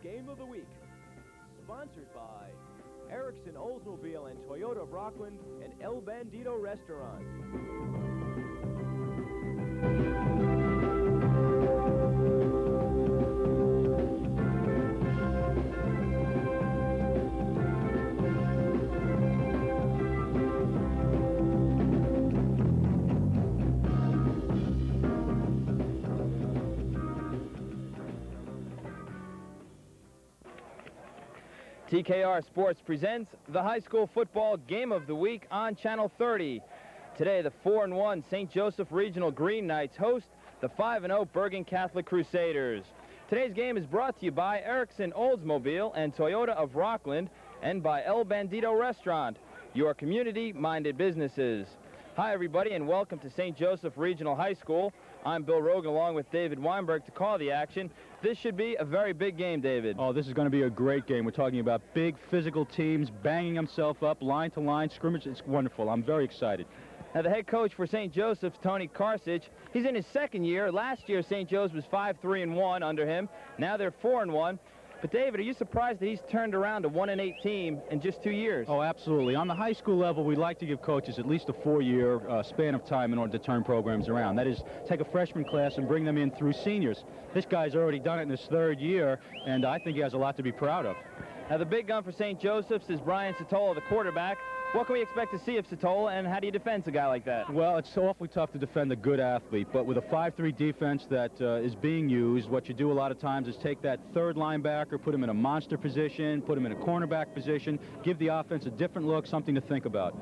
Game of the Week. Sponsored by Erickson Oldsmobile and Toyota of Rockland and El Bandito Restaurant. TKR Sports presents the high school football game of the week on Channel 30. Today, the 4-1 St. Joseph Regional Green Knights host the 5-0 Bergen Catholic Crusaders. Today's game is brought to you by Erickson Oldsmobile and Toyota of Rockland and by El Bandito Restaurant, your community-minded businesses. Hi, everybody, and welcome to St. Joseph Regional High School. I'm Bill Rogan along with David Weinberg to call the action. This should be a very big game, David. Oh, this is going to be a great game. We're talking about big physical teams banging themselves up, line to line, scrimmage. It's wonderful. I'm very excited. Now, the head coach for St. Joseph's, Tony Karsich, he's in his second year. Last year, St. Joseph's was 5-3-1 under him. Now they're 4-1. But, David, are you surprised that he's turned around a 1-8 team in just 2 years? Oh, absolutely. On the high school level, we like to give coaches at least a 4-year span of time in order to turn programs around. That is, take a freshman class and bring them in through seniors. This guy's already done it in his third year, and I think he has a lot to be proud of. Now, the big gun for St. Joseph's is Brian Satola, the quarterback. What can we expect to see of Satola, and how do you defend a guy like that? Well, it's awfully tough to defend a good athlete, but with a 5-3 defense that is being used, what you do a lot of times is take that third linebacker, put him in a monster position, put him in a cornerback position, give the offense a different look, something to think about.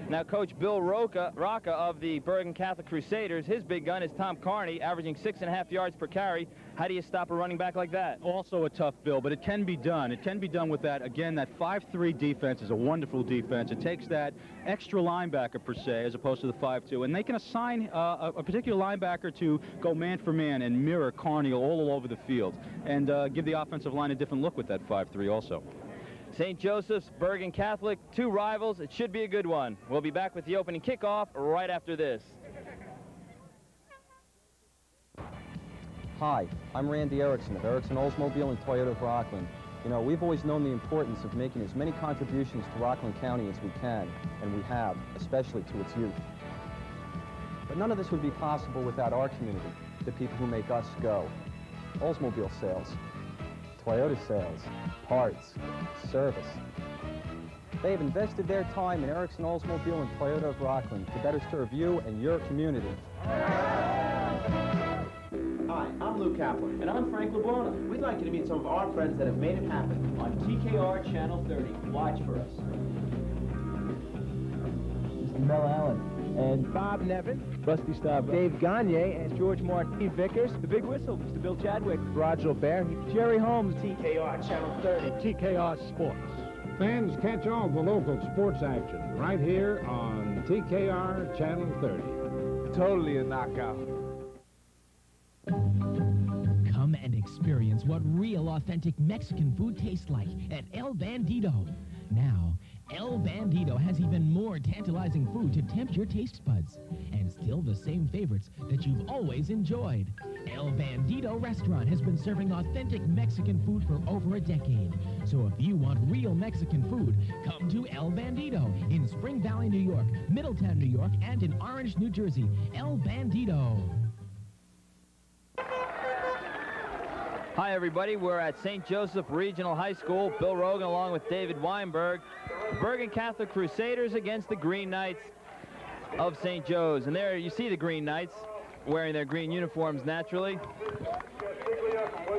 Now, Coach Bill Rocca of the Bergen Catholic Crusaders, his big gun is Tom Carney, averaging 6.5 yards per carry. How do you stop a running back like that? Also a tough bill, but it can be done. It can be done with that. Again, that 5-3 defense is a wonderful defense. It takes that extra linebacker, per se, as opposed to the 5-2, and they can assign a particular linebacker to go man for man and mirror Carney all over the field and give the offensive line a different look with that 5-3 also. St. Joseph's, Bergen Catholic, two rivals. It should be a good one. We'll be back with the opening kickoff right after this. Hi, I'm Randy Erickson of Erickson Oldsmobile and Toyota of Rockland. You know, we've always known the importance of making as many contributions to Rockland County as we can, and we have, especially to its youth. But none of this would be possible without our community, the people who make us go. Oldsmobile sales, Toyota sales, parts, service. They have invested their time in Erickson Oldsmobile and Toyota of Rockland to better serve you and your community. Hi, I'm Lou Kaplan. And I'm Frank LeBona. We'd like you to meet some of our friends that have made it happen on TKR Channel 30. Watch for us. Mr. Mel Allen. And Bob Nevin, Rusty Staub, Dave Gagne, and George Martin Vickers, the Big Whistle, Mr. Bill Chadwick, Roger Bear, Jerry Holmes, TKR Channel 30, TKR Sports. Fans catch all the local sports action right here on TKR Channel 30. Totally a knockout. Come and experience what real authentic Mexican food tastes like at El Bandito. Now, El Bandito has even more tantalizing food to tempt your taste buds, and still the same favorites that you've always enjoyed. El Bandito Restaurant has been serving authentic Mexican food for over a decade. So if you want real Mexican food, come to El Bandito in Spring Valley, New York, Middletown, New York, and in Orange, New Jersey. El Bandito. Hi, everybody. We're at St. Joseph Regional High School. Bill Rogan along with David Weinberg. Bergen Catholic Crusaders against the Green Knights of St. Joe's. And there you see the Green Knights wearing their green uniforms naturally.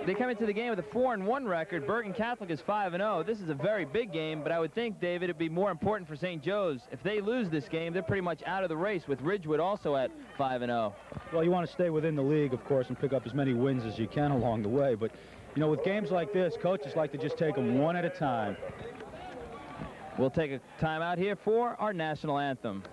They come into the game with a 4-1 record. Bergen Catholic is 5-0. This is a very big game, but I would think, David, it'd be more important for St. Joe's. If they lose this game, they're pretty much out of the race, with Ridgewood also at 5-0. Well, you want to stay within the league, of course, and pick up as many wins as you can along the way. But, you know, with games like this, coaches like to just take them one at a time. We'll take a time out here for our national anthem.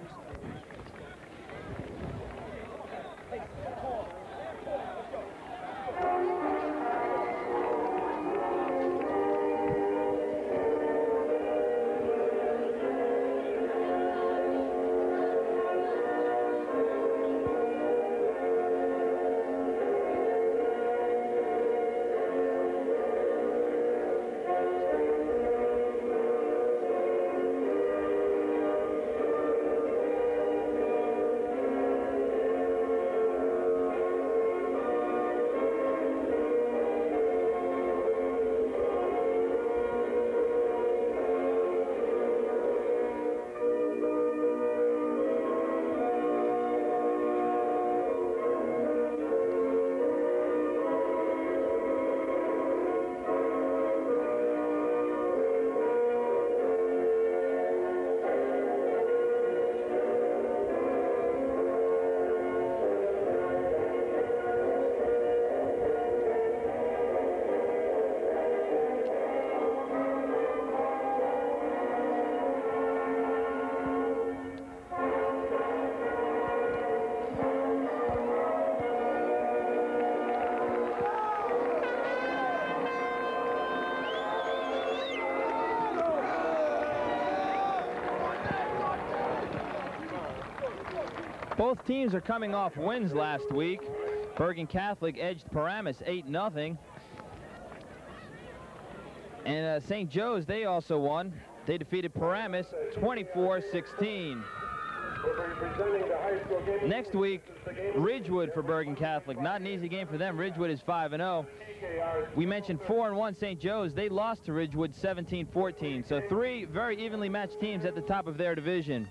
Both teams are coming off wins last week. Bergen Catholic edged Paramus 8-0. And St. Joe's, they also won. They defeated Paramus 24-16. Next week, Ridgewood for Bergen Catholic. Not an easy game for them. Ridgewood is 5-0. We mentioned 4-1 St. Joe's. They lost to Ridgewood 17-14. So 3 very evenly matched teams at the top of their division.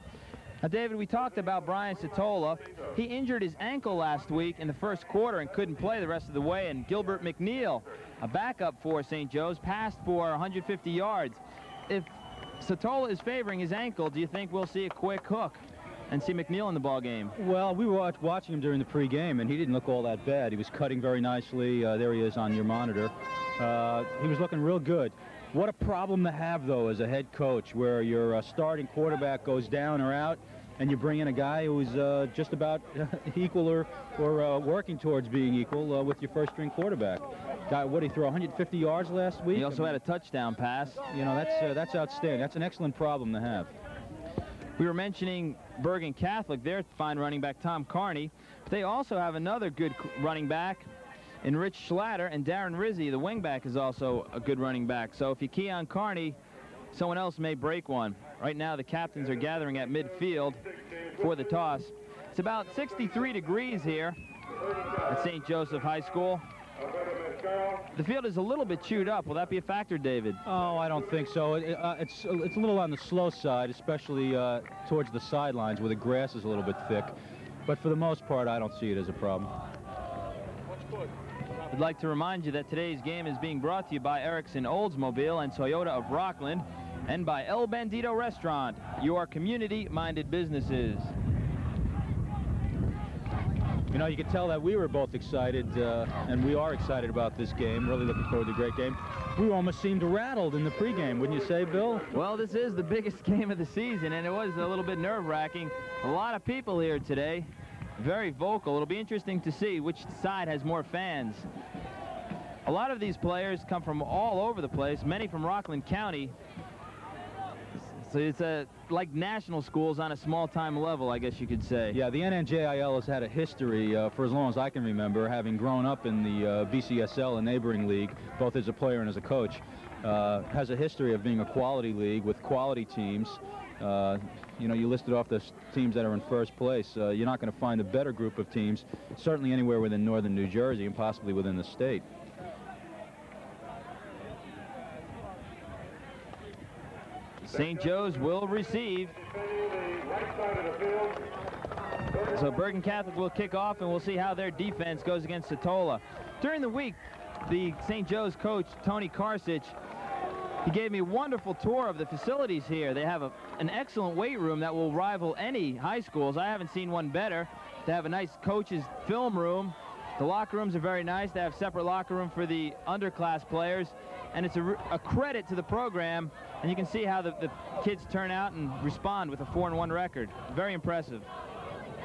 Now, David, we talked about Brian Satola. He injured his ankle last week in the first quarter and couldn't play the rest of the way. And Gilbert McNeil, a backup for St. Joe's, passed for 150 yards. If Satola is favoring his ankle, do you think we'll see a quick hook and see McNeil in the ball game? Well, we were watching him during the pregame, and he didn't look all that bad. He was cutting very nicely. There he is on your monitor. He was looking real good. What a problem to have, though, as a head coach, where your starting quarterback goes down or out, and you bring in a guy who's just about equal or working towards being equal with your first-string quarterback. What did he throw, 150 yards last week? He also had a touchdown pass. You know, that's outstanding. That's an excellent problem to have. We were mentioning Bergen Catholic, their fine running back, Tom Carney. But they also have another good running back in Rich Schlatter, and Darren Rizzi, the wingback, is also a good running back. So if you key on Carney, someone else may break one. Right now, the captains are gathering at midfield for the toss. It's about 63 degrees here at St. Joseph High School. The field is a little bit chewed up. Will that be a factor, David? Oh, I don't think so. It's a little on the slow side, especially towards the sidelines where the grass is a little bit thick. But for the most part, I don't see it as a problem. I'd like to remind you that today's game is being brought to you by Erickson Oldsmobile and Toyota of Rockland, and by El Bandito Restaurant, your community-minded businesses. You know, you can tell that we were both excited, and we are excited about this game. Really looking forward to a great game. We almost seemed rattled in the pregame, wouldn't you say, Bill? Well, this is the biggest game of the season, and it was a little bit nerve-wracking. A lot of people here today, very vocal. It'll be interesting to see which side has more fans. A lot of these players come from all over the place, many from Rockland County. So it's like national schools on a small-time level, I guess you could say. Yeah, the NNJIL has had a history for as long as I can remember, having grown up in the BCSL, a neighboring league, both as a player and as a coach. Has a history of being a quality league with quality teams. You know, you listed off the teams that are in first place. You're not going to find a better group of teams, certainly anywhere within northern New Jersey and possibly within the state. St. Joe's will receive. So Bergen Catholic will kick off, and we'll see how their defense goes against Satola. During the week, the St. Joe's coach, Tony Karsich, he gave me a wonderful tour of the facilities here. They have an excellent weight room that will rival any high schools. I haven't seen one better. They have a nice coach's film room. The locker rooms are very nice. They have separate locker room for the underclass players, and it's a credit to the program. And you can see how the kids turn out and respond with a 4-1 record. Very impressive.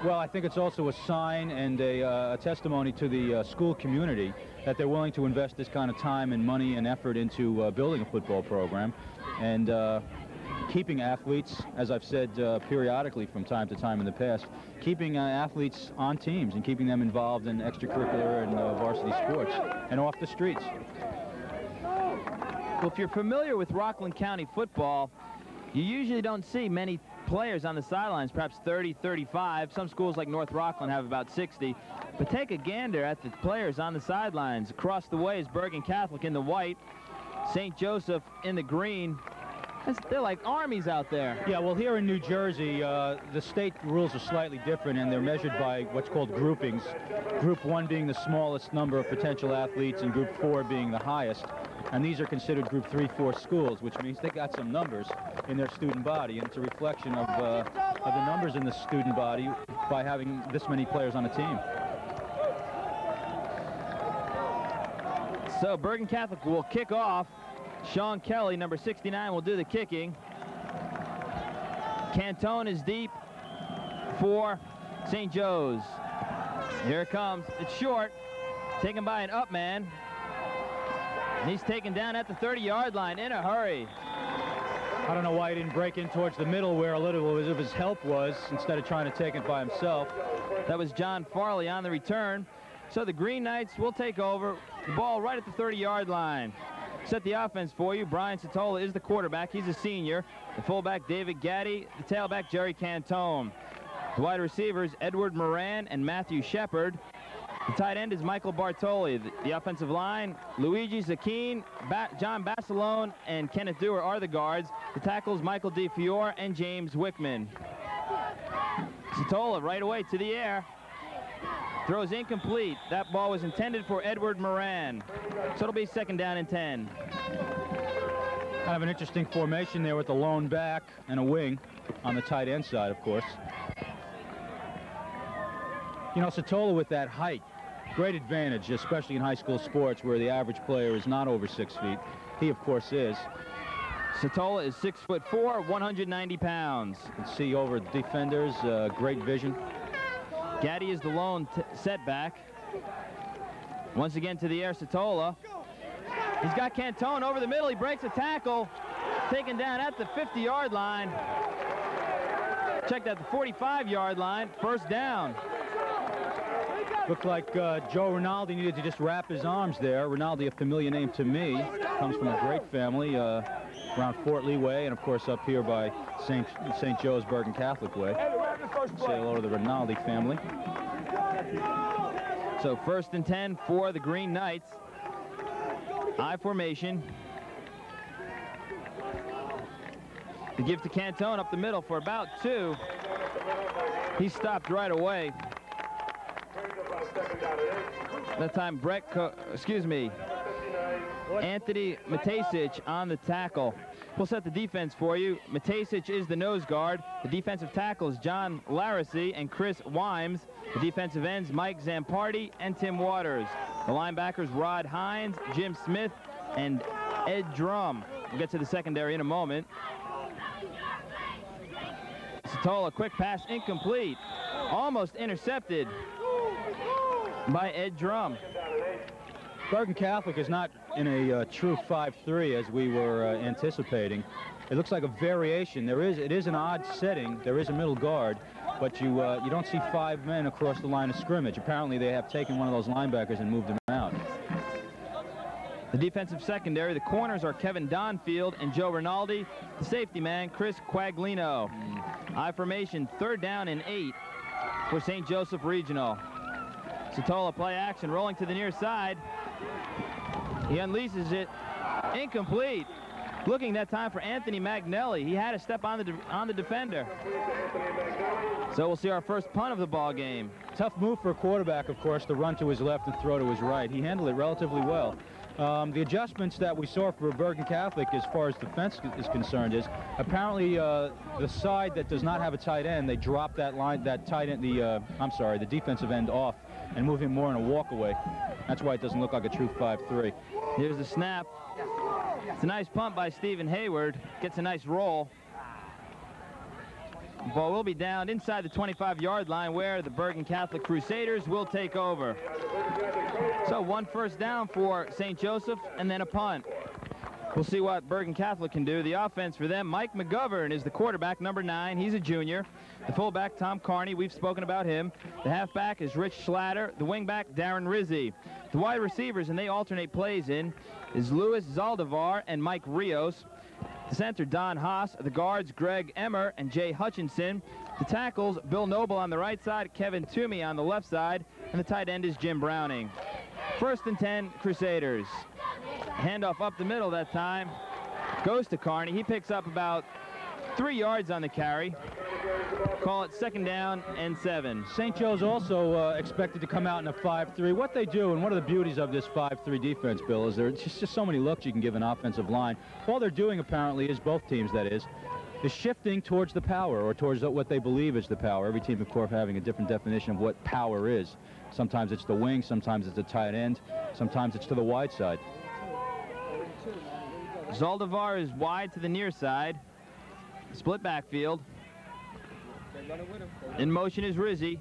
Well, I think it's also a sign and a testimony to the school community that they're willing to invest this kind of time and money and effort into building a football program and keeping athletes, as I've said periodically from time to time in the past, keeping athletes on teams and keeping them involved in extracurricular and varsity sports and off the streets. Well, if you're familiar with Rockland County football, you usually don't see many players on the sidelines, perhaps 30, 35. Some schools like North Rockland have about 60. But take a gander at the players on the sidelines. Across the way is Bergen Catholic in the white, St. Joseph in the green. They're like armies out there. Yeah, well, here in New Jersey, the state rules are slightly different, and they're measured by what's called groupings. Group 1 being the smallest number of potential athletes, and Group 4 being the highest. And these are considered Group 3, 4 schools, which means they got some numbers in their student body, and it's a reflection of the numbers in the student body by having this many players on a team. So Bergen Catholic will kick off. Sean Kelly, number 69, will do the kicking. Cantone is deep for St. Joe's. Here it comes. It's short. Taken by an up man. And he's taken down at the 30-yard line in a hurry. I don't know why he didn't break in towards the middle where a little of his help was, instead of trying to take it by himself. That was John Farley on the return. So the Green Knights will take over. The ball right at the 30-yard line. Set the offense for you. Brian Satola is the quarterback. He's a senior. The fullback, David Gaddy. The tailback, Jerry Cantone. The wide receivers, Edward Moran and Matthew Shepard. The tight end is Michael Bartoli. The offensive line, Luigi Zacchine, John Basilone, and Kenneth Dewar are the guards. The tackles, Michael DeFiore and James Wickman. Satola right away to the air. Throws incomplete. That ball was intended for Edward Moran. So it'll be 2nd down and 10. Kind of an interesting formation there with the lone back and a wing on the tight end side, of course. You know, Satola with that height, great advantage, especially in high school sports where the average player is not over 6 feet. He, of course, is. Satola is 6'4", 190 pounds. You can see over the defenders, great vision. Gaddy is the lone setback. Once again to the air, Satola. He's got Cantone over the middle. He breaks a tackle. Taken down at the 50-yard line. Checked at the 45-yard line. 1st down. Looked like Joe Rinaldi needed to just wrap his arms there. Rinaldi, a familiar name to me. Comes from a great family around Fort Lee Way and, of course, up here by St. Joe's Bergen Catholic Way. Say hello to the Rinaldi family. So 1st and 10 for the Green Knights. I formation. The give to Cantone up the middle for about 2. He stopped right away. That time Anthony Matasic on the tackle. We'll set the defense for you. Matasic is the nose guard. The defensive tackles, John Larissy and Chris Wimes. The defensive ends, Mike Zampardi and Tim Waters. The linebackers, Rod Hines, Jim Smith, and Ed Drum. We'll get to the secondary in a moment. Satola, quick pass, incomplete. Almost intercepted by Ed Drum. Bergen Catholic is not in a true 5-3 as we were anticipating. It looks like a variation. It is an odd setting. There is a middle guard, but you don't see 5 men across the line of scrimmage. Apparently they have taken one of those linebackers and moved him out. The defensive secondary, the corners are Kevin Donfield and Joe Rinaldi. The safety man, Chris Quaglino. I formation, 3rd down and 8 for St. Joseph Regional. Satola play action, rolling to the near side. He unleashes it, incomplete. Looking that time for Anthony Magnelli. He had a step on the defender. So we'll see our first punt of the ball game. Tough move for a quarterback, of course, to run to his left and throw to his right. He handled it relatively well. The adjustments that we saw for Bergen Catholic as far as defense is concerned is apparently the side that does not have a tight end, they drop the defensive end off and move him more in a walk away. That's why it doesn't look like a true 5-3. Here's the snap. It's a nice punt by Stephen Hayward. Gets a nice roll. Ball will be down inside the 25-yard line where the Bergen Catholic Crusaders will take over. So 1 first down for St. Joseph and then a punt. We'll see what Bergen Catholic can do. The offense for them, Mike McGovern is the quarterback, number 9. He's a junior. The fullback, Tom Carney, we've spoken about him. The halfback is Rich Schlatter. The wingback, Darren Rizzi. The wide receivers, and they alternate plays in, is Louis Zaldivar and Mike Rios. The center, Don Haas. The guards, Greg Emmer and Jay Hutchinson. The tackles, Bill Noble on the right side, Kevin Toomey on the left side, and the tight end is Jim Browning. 1st and 10, Crusaders. Handoff up the middle that time. Goes to Carney. He picks up about 3 yards on the carry. Call it 2nd down and 7. St. Joe's also expected to come out in a 5-3. What they do, and one of the beauties of this 5-3 defense, Bill, is there's just so many looks you can give an offensive line. All they're doing, apparently, is both teams, that is shifting towards the power, or towards what they believe is the power. Every team, of course, having a different definition of what power is. Sometimes it's the wing, sometimes it's the tight end, sometimes it's to the wide side. Zaldivar is wide to the near side. Split backfield. In motion is Rizzi.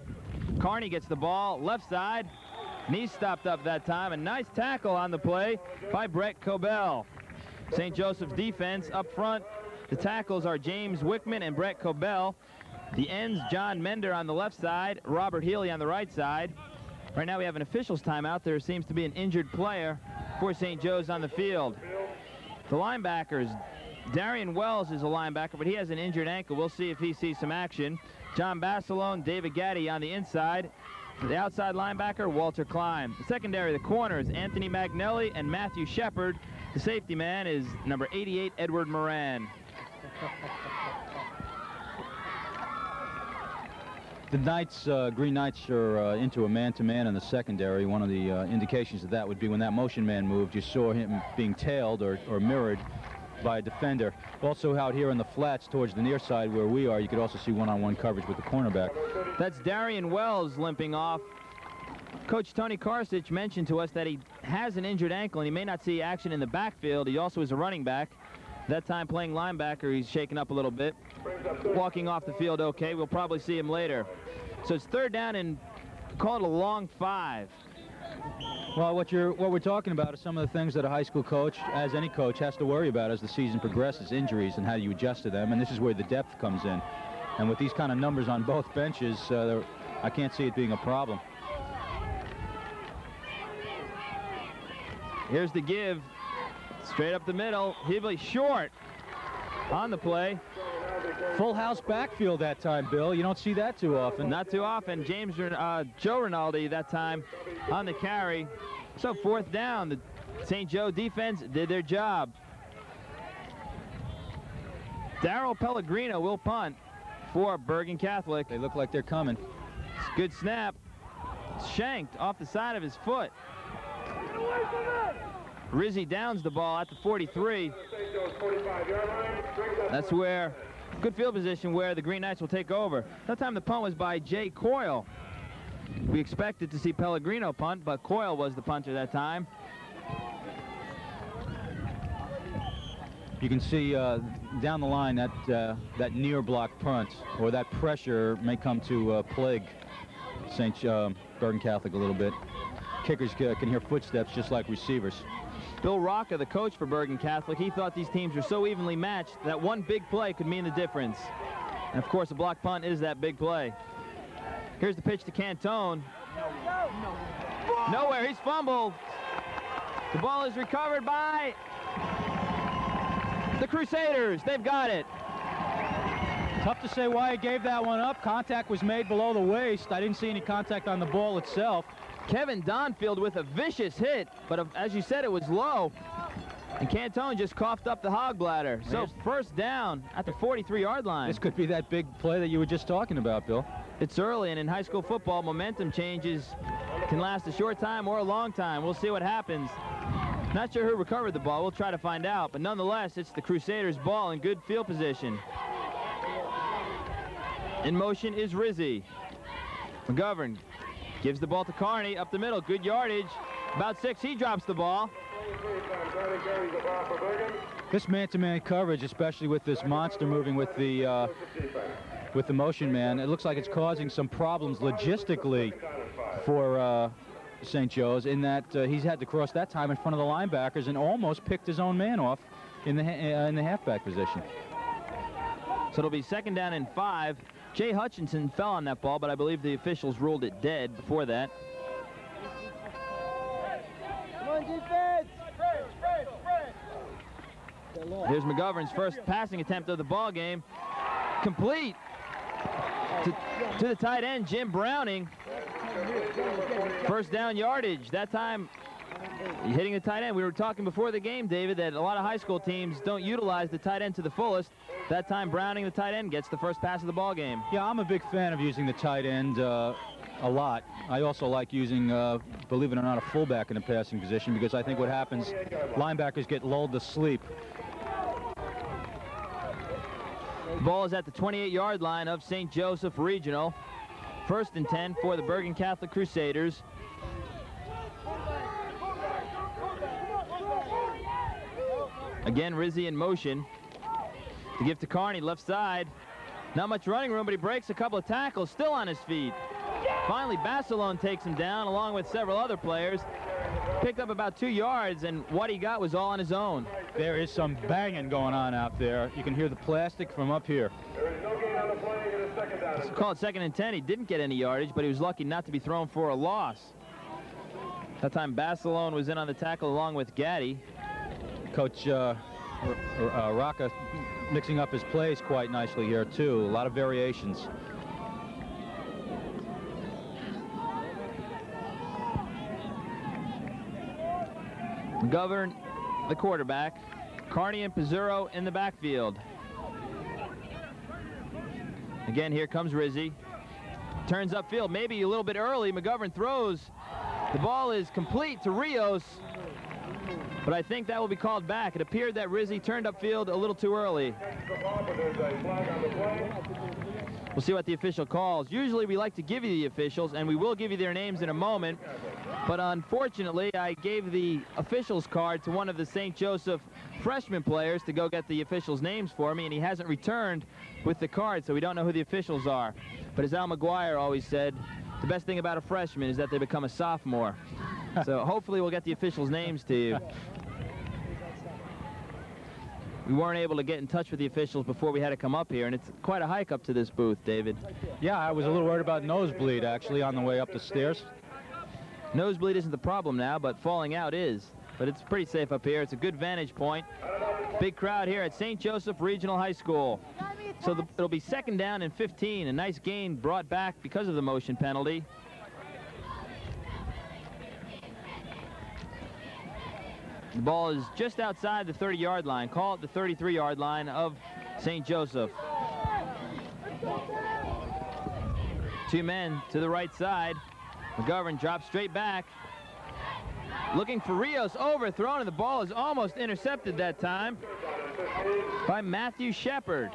Carney gets the ball left side. Knee stopped up that time. A nice tackle on the play by Brett Cobell. St. Joseph's defense up front The tackles are James Wickman and Brett Cobell. The ends, John Mender on the left side, Robert Healy on the right side. Right now we have an officials timeout. There seems to be an injured player for St. Joe's on the field. The linebackers, Darian Wells is a linebacker, but he has an injured ankle. We'll see if he sees some action. John Basilone, David Gaddy on the inside. The outside linebacker, Walter Klein. The secondary, the corners, Anthony Magnelli and Matthew Shepard. The safety man is number 88, Edward Moran. The Knights, Green Knights are into a man-to-man in the secondary. One of the indications of that would be when that motion man moved, you saw him being tailed or mirrored by a defender. Also out here in the flats towards the near side where we are, you could also see one-on-one coverage with the cornerback. That's Darian Wells limping off. Coach Tony Karsich mentioned to us that he has an injured ankle and he may not see action in the backfield. He also is a running back. That time playing linebacker, he's shaken up a little bit. Walking off the field okay. We'll probably see him later. So it's third down and call it a long 5. Well, what we're talking about is some of the things that a high school coach, as any coach, has to worry about as the season progresses, injuries and how you adjust to them, and this is where the depth comes in. And with these kind of numbers on both benches, I can't see it being a problem. Here's the give. Straight up the middle. Hibbley short on the play. Full house backfield that time, Bill. You don't see that too often. Not too often. Joe Rinaldi that time on the carry. So fourth down. The St. Joe defense did their job. Darryl Pellegrino will punt for Bergen Catholic. They look like they're coming. It's a good snap. Shanked off the side of his foot. Rizzi downs the ball at the 43. That's where, good field position where the Green Knights will take over. That time the punt was by Jay Coyle. We expected to see Pellegrino punt, but Coyle was the punter that time. You can see down the line that near block punt or that pressure may come to plague Bergen Catholic a little bit. Kickers can hear footsteps just like receivers. Bill Rocca, the coach for Bergen Catholic, he thought these teams were so evenly matched that one big play could mean the difference. And of course, a block punt is that big play. Here's the pitch to Cantone. Nowhere, he's fumbled. The ball is recovered by the Crusaders. They've got it. Tough to say why he gave that one up. Contact was made below the waist. I didn't see any contact on the ball itself. Kevin Donfield with a vicious hit, but as you said, it was low. And Cantone just coughed up the hog bladder. So first down at the 43-yard line. This could be that big play that you were just talking about, Bill. It's early, and in high school football, momentum changes can last a short time or a long time. We'll see what happens. Not sure who recovered the ball. We'll try to find out. But nonetheless, it's the Crusaders' ball in good field position. In motion is Rizzi. McGovern gives the ball to Carney up the middle. Good yardage. About 6. He drops the ball. This man-to-man coverage, especially with this monster moving with the motion man, it looks like it's causing some problems logistically for St. Joe's in that he's had to cross that time in front of the linebackers and almost picked his own man off in the halfback position. So it'll be second down and 5. Jay Hutchinson fell on that ball, but I believe the officials ruled it dead before that. Come on, defense! Here's McGovern's first passing attempt of the ball game. Complete to the tight end, Jim Browning. First down yardage. That time hitting the tight end. We were talking before the game, David, that a lot of high school teams don't utilize the tight end to the fullest. That time Browning, the tight end, gets the first pass of the ball game. Yeah, I'm a big fan of using the tight end a lot. I also like using, believe it or not, a fullback in a passing position because I think what happens, linebackers get lulled to sleep. The ball is at the 28-yard line of St. Joseph Regional. First and 10 for the Bergen Catholic Crusaders. Again, Rizzi in motion. To give to Carney, left side. Not much running room, but he breaks a couple of tackles, still on his feet. Finally, Basilone takes him down, along with several other players. picked up about 2 yards, and what he got was all on his own. There is some banging going on out there. You can hear the plastic from up here. It's called 2nd and 10. He didn't get any yardage, but he was lucky not to be thrown for a loss. That time Basilone was in on the tackle along with Gaddy. Coach Rocca mixing up his plays quite nicely here, too. A lot of variations. McGovern, the quarterback. Carney and Pizzurro in the backfield. Again, here comes Rizzi. Turns upfield, maybe a little bit early. McGovern throws. The ball is complete to Rios, but I think that will be called back. It appeared that Rizzi turned upfield a little too early. We'll see what the official calls. Usually we like to give you the officials, and we will give you their names in a moment. But unfortunately, I gave the officials card to one of the St. Joseph freshman players to go get the officials' names for me, and he hasn't returned with the card, so we don't know who the officials are. But as Al McGuire always said, the best thing about a freshman is that they become a sophomore. So hopefully we'll get the officials' names to you. We weren't able to get in touch with the officials before we had to come up here, and it's quite a hike up to this booth, David. Yeah, I was a little worried about nosebleed, actually, on the way up the stairs. Nosebleed isn't the problem now, but falling out is. But it's pretty safe up here. It's a good vantage point. Big crowd here at St. Joseph Regional High School. So it'll be 2nd down and 15. A nice gain brought back because of the motion penalty. The ball is just outside the 30-yard line. Call it the 33-yard line of St. Joseph. 2 men to the right side. McGovern drops straight back. Looking for Rios, overthrown, and the ball is almost intercepted that time by Matthew Shepard.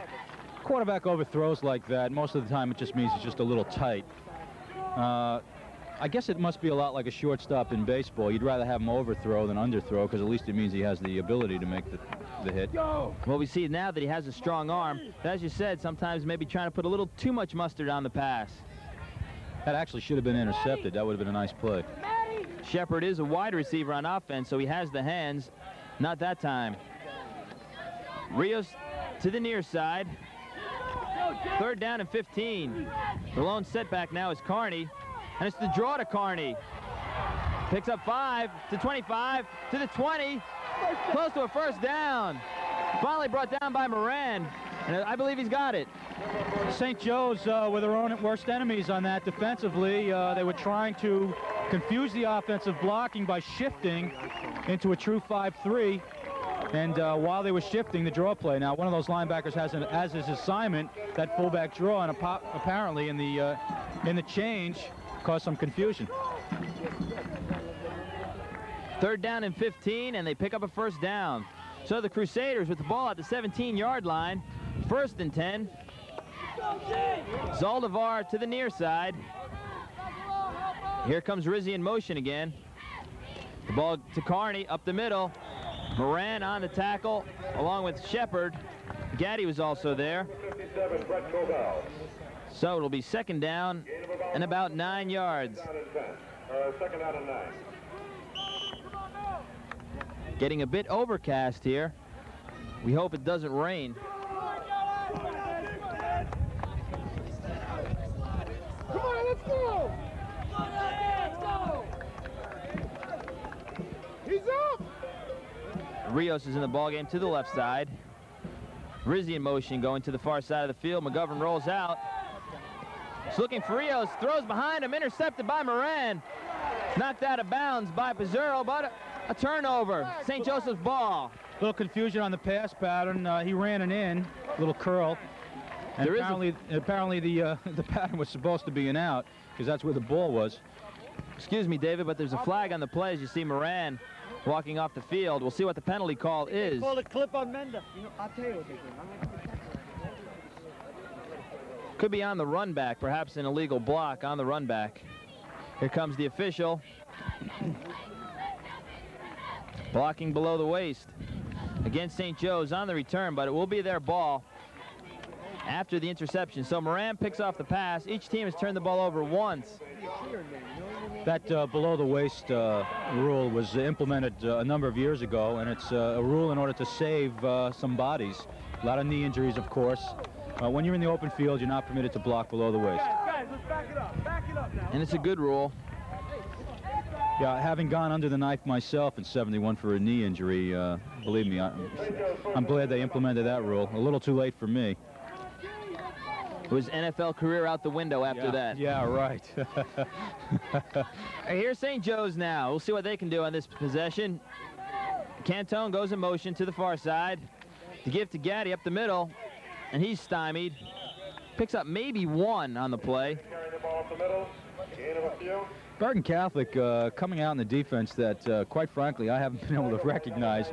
Quarterback overthrows like that, most of the time it just means it's just a little tight. I guess it must be a lot like a shortstop in baseball. You'd rather have him overthrow than underthrow, because at least it means he has the ability to make the hit. Well, we see now that he has a strong arm. But as you said, sometimes maybe trying to put a little too much mustard on the pass. That actually should have been intercepted. That would have been a nice play. Shepard is a wide receiver on offense, so he has the hands. Not that time. Rios to the near side. 3rd down and 15. The lone setback now is Carney, and it's the draw to Carney. Picks up 5 to 25 to the 20. Close to a 1st down. Finally brought down by Moran, and I believe he's got it. St. Joe's were their own worst enemies on that defensively. They were trying to confuse the offensive blocking by shifting into a true 5-3. And while they were shifting, the draw play. Now, one of those linebackers has as his assignment that fullback draw, and apparently in the change caused some confusion. 3rd down and 15, and they pick up a 1st down. So the Crusaders with the ball at the 17-yard line. 1st and 10. Zaldivar to the near side. Here comes Rizzi in motion again. The ball to Carney up the middle. Moran on the tackle along with Shepard. Gaddy was also there. So it'll be 2nd down and about 9 yards. 2nd down and 9. Getting a bit overcast here. We hope it doesn't rain. Come on, let's go! Let's go! He's up! Rios is in the ballgame to the left side. Rizzi in motion going to the far side of the field. McGovern rolls out. He's looking for Rios, throws behind him, intercepted by Moran. Knocked out of bounds by Pizzurro, but a turnover. St. Joseph's ball. A little confusion on the pass pattern. He ran an in, little curl. And apparently the pattern was supposed to be an out, because that's where the ball was. Excuse me, David, but there's a flag on the play as you see Moran walking off the field. We'll see what the penalty call is. Call a clip on Menda. You know, I'll tell you what they do. Could be on the run back, perhaps an illegal block on the run back. Here comes the official. Blocking below the waist against St. Joe's on the return, but it will be their ball after the interception. So Moran picks off the pass. Each team has turned the ball over once. That below-the-waist rule was implemented a number of years ago, and it's a rule in order to save some bodies. A lot of knee injuries, of course. When you're in the open field, you're not permitted to block below the waist. Guys, let's back it up. Back it up now. And it's a good rule. Yeah, having gone under the knife myself in '71 for a knee injury, believe me, I'm glad they implemented that rule. A little too late for me. It was NFL career out the window after that. Yeah, right. Here's St. Joe's now. We'll see what they can do on this possession. Cantone goes in motion to the far side. To give to Gaddy up the middle, and he's stymied. Picks up maybe one on the play. Bergen Catholic coming out in the defense that, quite frankly, I haven't been able to recognize.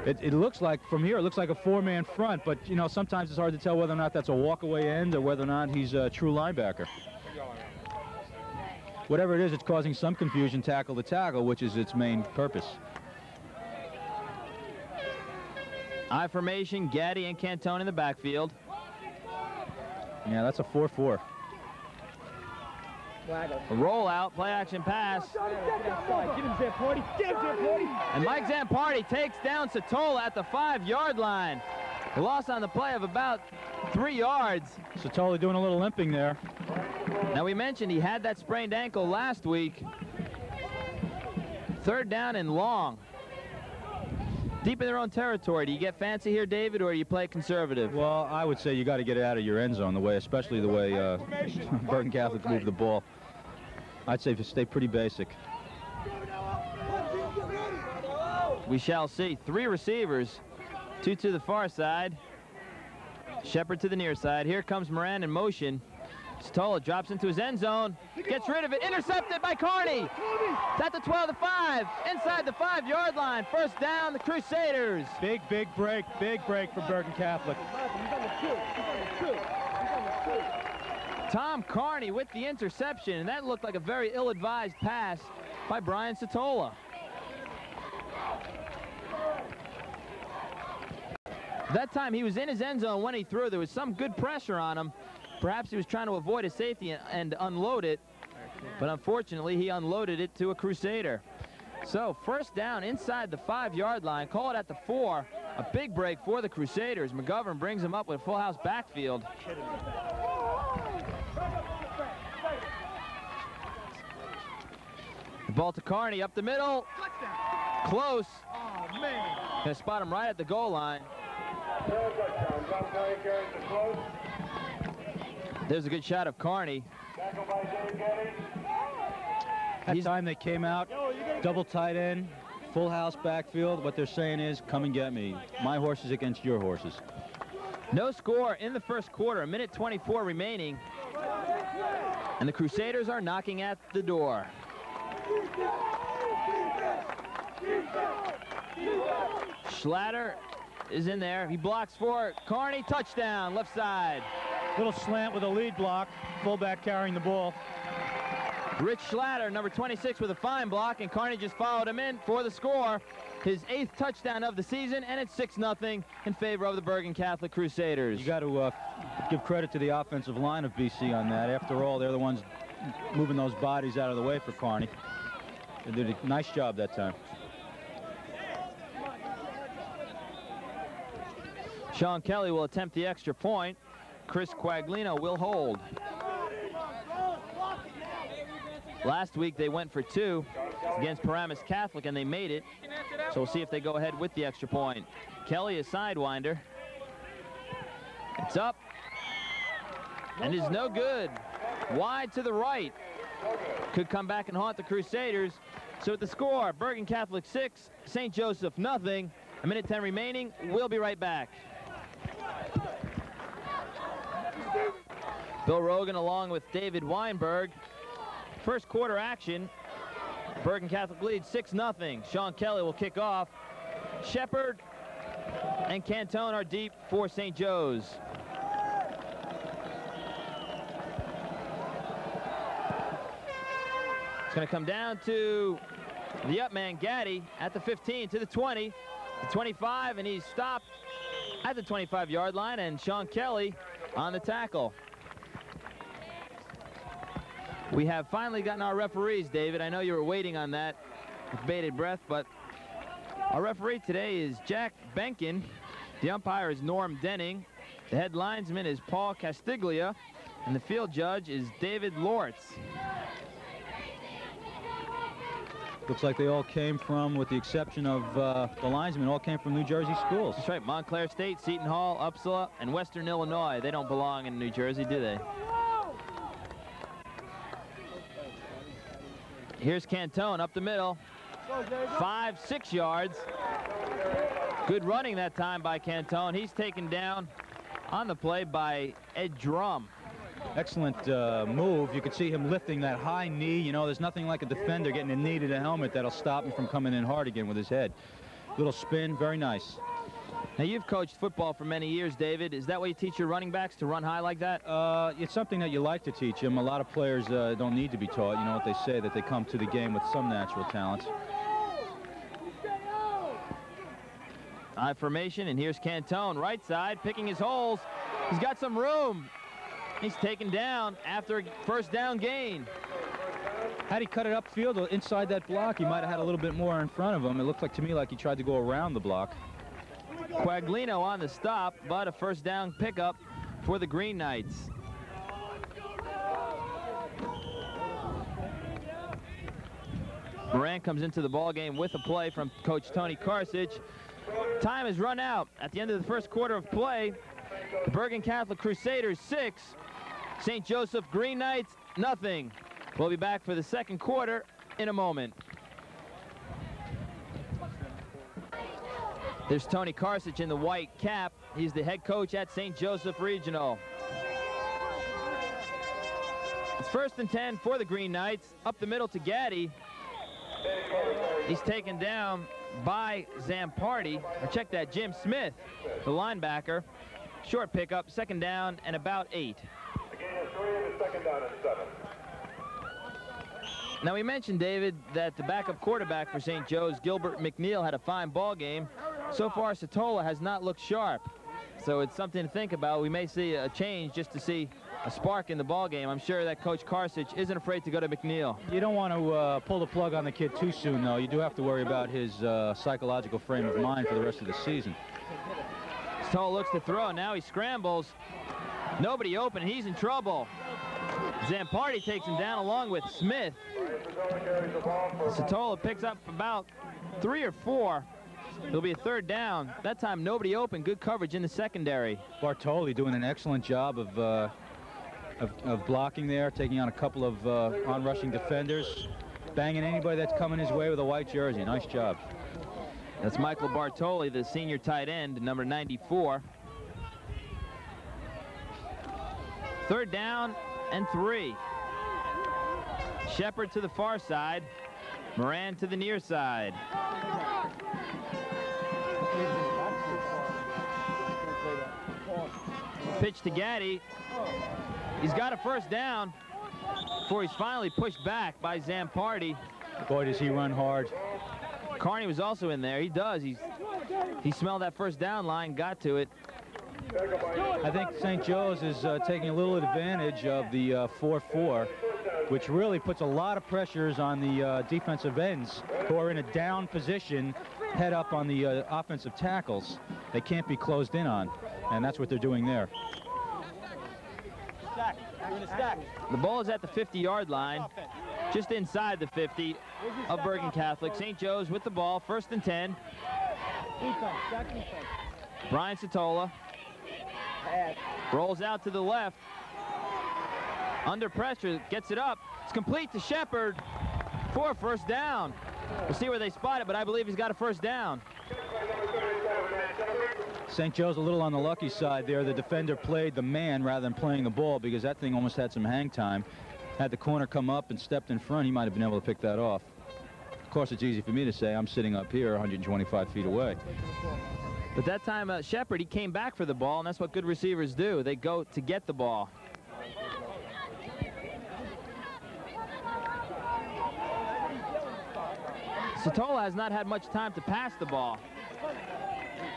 It looks like, from here, it looks like a four-man front, but, you know, sometimes it's hard to tell whether or not that's a walk-away end or whether or not he's a true linebacker. Whatever it is, it's causing some confusion tackle to tackle, which is its main purpose. I formation, Gaddy and Cantone in the backfield. Yeah, that's a 4-4. A rollout, play-action pass. Give him Zampardi. Give him Zampardi. And Mike Zampardi takes down Satola at the 5-yard line. A loss on the play of about 3 yards. Satola doing a little limping there. Now, we mentioned he had that sprained ankle last week. 3rd down and long. Deep in their own territory. Do you get fancy here, David, or do you play conservative? Well, I would say you got to get it out of your end zone, especially the way Bergen Catholic moved the ball. I'd say stay pretty basic. We shall see. 3 receivers, 2 to the far side. Shepard to the near side. Here comes Moran in motion. Satola drops into his end zone, gets rid of it, intercepted by Carney. It's at the 12 to 5, inside the 5-yard line. 1st down, the Crusaders. Big break for Bergen Catholic. Tom Carney with the interception, and that looked like a very ill-advised pass by Brian Satola. That time he was in his end zone when he threw. There was some good pressure on him. Perhaps he was trying to avoid a safety and unload it, but unfortunately he unloaded it to a Crusader. So 1st down inside the 5-yard line. Call it at the 4. A big break for the Crusaders. McGovern brings him up with a full house backfield. The ball to Carney up the middle. Close. Oh, man. Gonna spot him right at the goal line. There's a good shot of Carney. That time they came out, double tight end, full house backfield. What they're saying is, come and get me. My horses against your horses. No score in the 1st quarter, 1:24 remaining. And the Crusaders are knocking at the door. Schlatter is in there. He blocks for Carney. Touchdown, left side. Little slant with a lead block. Fullback carrying the ball. Rich Schlatter, number 26, with a fine block, and Carney just followed him in for the score. His 8th touchdown of the season, and it's 6-0 in favor of the Bergen Catholic Crusaders. You got to give credit to the offensive line of BC on that. After all, they're the ones moving those bodies out of the way for Carney. They did a nice job that time. Sean Kelly will attempt the extra point. Chris Quaglino will hold. Last week they went for 2 against Paramus Catholic and they made it. So we'll see if they go ahead with the extra point. Kelly, a sidewinder. It's up and is no good. Wide to the right. Could come back and haunt the Crusaders. So at the score, Bergen Catholic 6, St. Joseph nothing. 1:10 remaining. We'll be right back. Bill Rogan along with David Weinberg. 1st quarter action. Bergen Catholic leads 6-0. Sean Kelly will kick off. Shepard and Cantone are deep for St. Joe's. It's going to come down to the up man, Gaddy, at the 15 to the 20, the 25, and he's stopped at the 25-yard line, and Sean Kelly on the tackle. We have finally gotten our referees, David. I know you were waiting on that with bated breath, but our referee today is Jack Bergen. The umpire is Norm Denning. The head linesman is Paul Castiglia, and the field judge is David Lortz. Looks like they all came from, with the exception of the linesmen, all came from New Jersey schools. That's right. Montclair State, Seton Hall, Uppsala, and Western Illinois. They don't belong in New Jersey, do they? Here's Cantone up the middle. 5-6 yards. Good running that time by Cantone. He's taken down on the play by Ed Drum. Excellent move. You can see him lifting that high knee. You know, there's nothing like a defender getting a knee to the helmet that'll stop him from coming in hard again with his head. Little spin, very nice. Now, you've coached football for many years, David. Is that what you teach your running backs, to run high like that? It's something that you like to teach them. A lot of players don't need to be taught. You know what they say, that they come to the game with some natural talents. I formation, and here's Cantone, right side, picking his holes. He's got some room. He's taken down after a first down gain. Had he cut it upfield or inside that block, he might have had a little bit more in front of him. It looked like to me like he tried to go around the block. Quaglino on the stop, but a first down pickup for the Green Knights. Moran comes into the ball game with a play from Coach Tony Karsich. Time has run out at the end of the first quarter of play. The Bergen Catholic Crusaders 6, St. Joseph Green Knights nothing. We'll be back for the second quarter in a moment. There's Tony Karsich in the white cap. He's the head coach at St. Joseph Regional. It's 1st and 10 for the Green Knights. Up the middle to Gaddy. He's taken down by Zampardi. Or check that, Jim Smith, the linebacker. Short pickup, 2nd down and about 8. The gain of 3 and 2nd down and 7. Now, we mentioned, David, that the backup quarterback for St. Joe's, Gilbert McNeil, had a fine ball game. So far, Satola has not looked sharp. So it's something to think about. We may see a change just to see a spark in the ball game. I'm sure that Coach Karsich isn't afraid to go to McNeil. You don't want to pull the plug on the kid too soon, though. You do have to worry about his psychological frame of mind for the rest of the season. Satola looks to throw. Now he scrambles. Nobody open. He's in trouble. Zampardi takes him down along with Smith. Satola picks up about 3 or 4. It'll be a 3rd down. That time, nobody open. Good coverage in the secondary. Bartoli doing an excellent job of blocking there, taking on a couple of on-rushing defenders, banging anybody that's coming his way with a white jersey. Nice job. That's Michael Bartoli, the senior tight end, number 94. 3rd down and 3. Shepard to the far side. Moran to the near side. Pitch to Gaddy. He's got a first down before he's finally pushed back by Zampardi. Boy, does he run hard. Carney was also in there. He does. He smelled that first down line, got to it. I think St. Joe's is taking a little advantage of the 4-4, which really puts a lot of pressures on the defensive ends who are in a down position, head up on the offensive tackles. They can't be closed in on, and that's what they're doing there. The ball is at the 50-yard line, just inside the 50 of Bergen Catholic. St. Joe's with the ball, 1st and 10. Brian Satola rolls out to the left. Under pressure, gets it up. It's complete to Shepard for a first down. We'll see where they spot it, but I believe he's got a first down. St. Joe's a little on the lucky side there. The defender played the man rather than playing the ball, because that thing almost had some hang time. Had the corner come up and stepped in front, he might have been able to pick that off. Of course, it's easy for me to say. I'm sitting up here 125 feet away. But that time, Shepard, he came back for the ball, and that's what good receivers do. They go to get the ball. Satola has not had much time to pass the ball.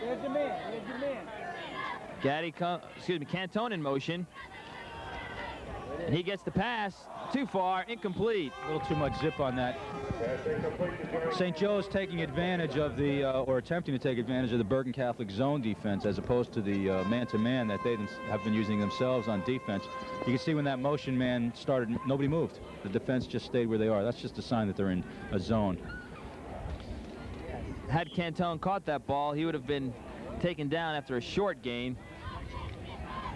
There's your man. There's your man. Cantone in motion. And he gets the pass. Too far, incomplete. A little too much zip on that. St. Joe's taking advantage of the, or attempting to take advantage of the Bergen Catholic zone defense as opposed to the man-to-man that they have been using themselves on defense. You can see when that motion man started, nobody moved. The defense just stayed where they are. That's just a sign that they're in a zone. Had Cantone caught that ball, he would have been taken down after a short gain.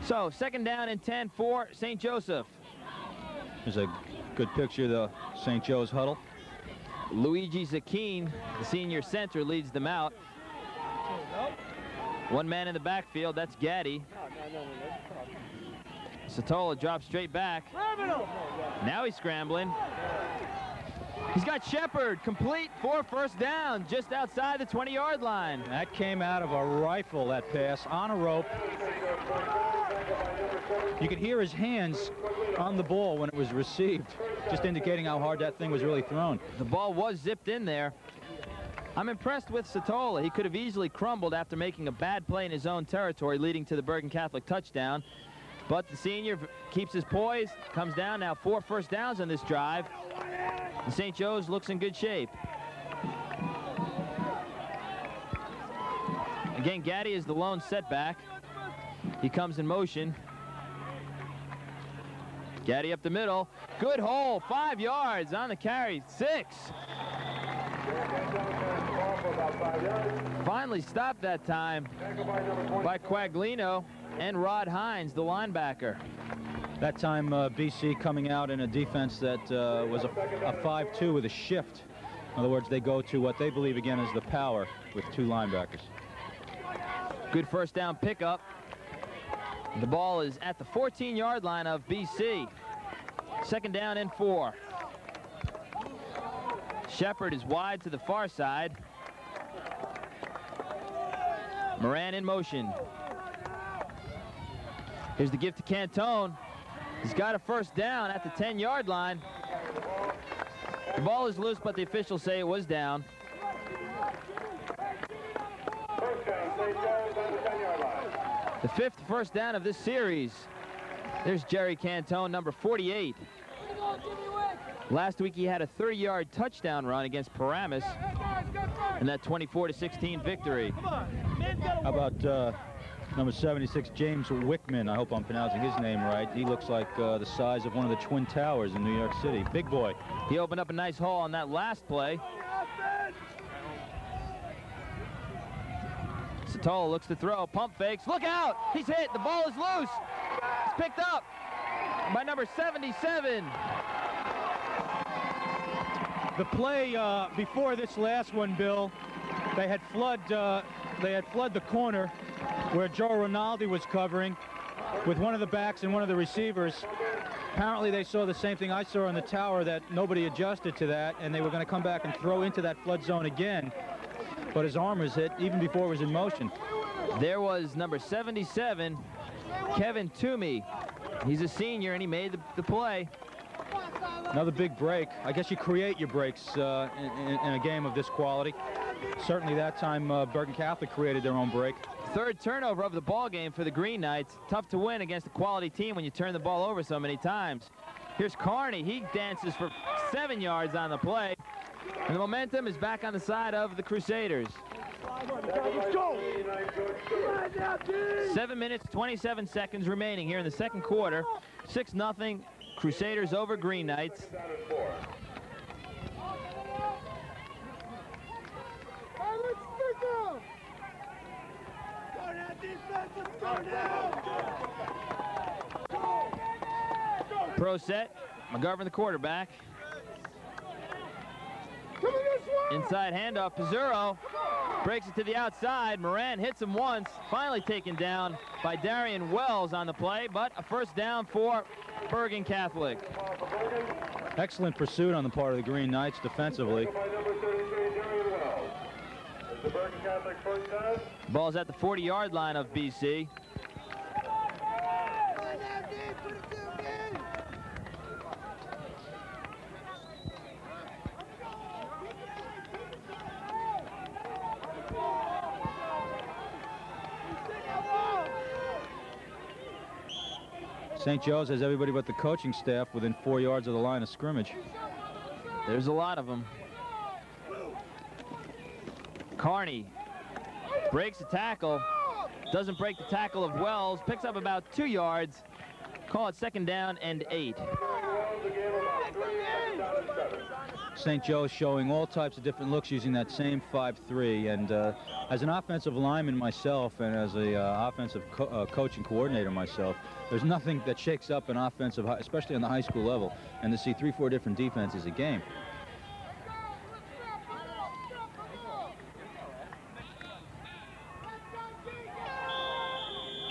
So, 2nd down and 10 for St. Joseph. There's a good picture of the St. Joe's huddle. Luigi Zacchine, the senior center, leads them out. One man in the backfield, that's Gaddy. Satola drops straight back. Now he's scrambling. He's got Shepard, complete for 1st down, just outside the 20-yard line. That came out of a rifle, that pass, on a rope. You could hear his hands on the ball when it was received, just indicating how hard that thing was really thrown. The ball was zipped in there. I'm impressed with Satola. He could have easily crumbled after making a bad play in his own territory, leading to the Bergen Catholic touchdown. But the senior keeps his poise, comes down now 4 first downs on this drive. And St. Joe's looks in good shape. Again, Gaddy is the lone setback. He comes in motion. Gaddy up the middle. Good hole, 5 yards on the carry, 6. Finally stopped that time by Quaglino and Rod Hines, the linebacker. That time BC coming out in a defense that was a 5-2 with a shift. In other words, they go to what they believe again is the power with 2 linebackers. Good 1st down pickup. The ball is at the 14-yard line of BC. 2nd down and 4. Shepard is wide to the far side. Moran in motion. Here's the give to Cantone. He's got a 1st down at the 10-yard line. The ball is loose, but the officials say it was down. The 5th 1st down of this series. There's Jerry Cantone, number 48. Last week he had a 30-yard touchdown run against Paramus in that 24-16 victory. How about number 76, James Wickman? I hope I'm pronouncing his name right. He looks like the size of one of the Twin Towers in New York City. Big boy. He opened up a nice hole on that last play. Satola looks to throw, pump fakes, look out! He's hit, the ball is loose. It's picked up by number 77. The play before this last one, Bill, they had flood the corner where Joe Rinaldi was covering with one of the backs and one of the receivers. Apparently they saw the same thing I saw in the tower, that nobody adjusted to that, and they were going to come back and throw into that flood zone again. But his arm was hit even before it was in motion. There was number 77, Kevin Toomey. He's a senior, and he made the play. Another big break. I guess you create your breaks in a game of this quality. Certainly that time Bergen Catholic created their own break. 3rd turnover of the ball game for the Green Knights. Tough to win against a quality team when you turn the ball over so many times. Here's Carney. He dances for 7 yards on the play. And the momentum is back on the side of the Crusaders. 7 minutes, 27 seconds remaining here in the 2nd quarter. 6-0, Crusaders over Green Knights. Pro set, McGovern the quarterback. Inside handoff, Pizzurro breaks it to the outside. Moran hits him once, finally taken down by Darian Wells on the play, but a 1st down for Bergen Catholic. Excellent pursuit on the part of the Green Knights defensively. Ball's at the 40-yard line of BC. St. Joe's has everybody but the coaching staff within 4 yards of the line of scrimmage. There's a lot of them. Carney breaks the tackle. Doesn't break the tackle of Wells. Picks up about 2 yards. Call it 2nd down and 8. St. Joe's showing all types of different looks using that same 5-3. And as an offensive lineman myself and as a offensive coach and coordinator myself, there's nothing that shakes up an offensive, especially on the high school level, and to see 3-4 different defenses a game.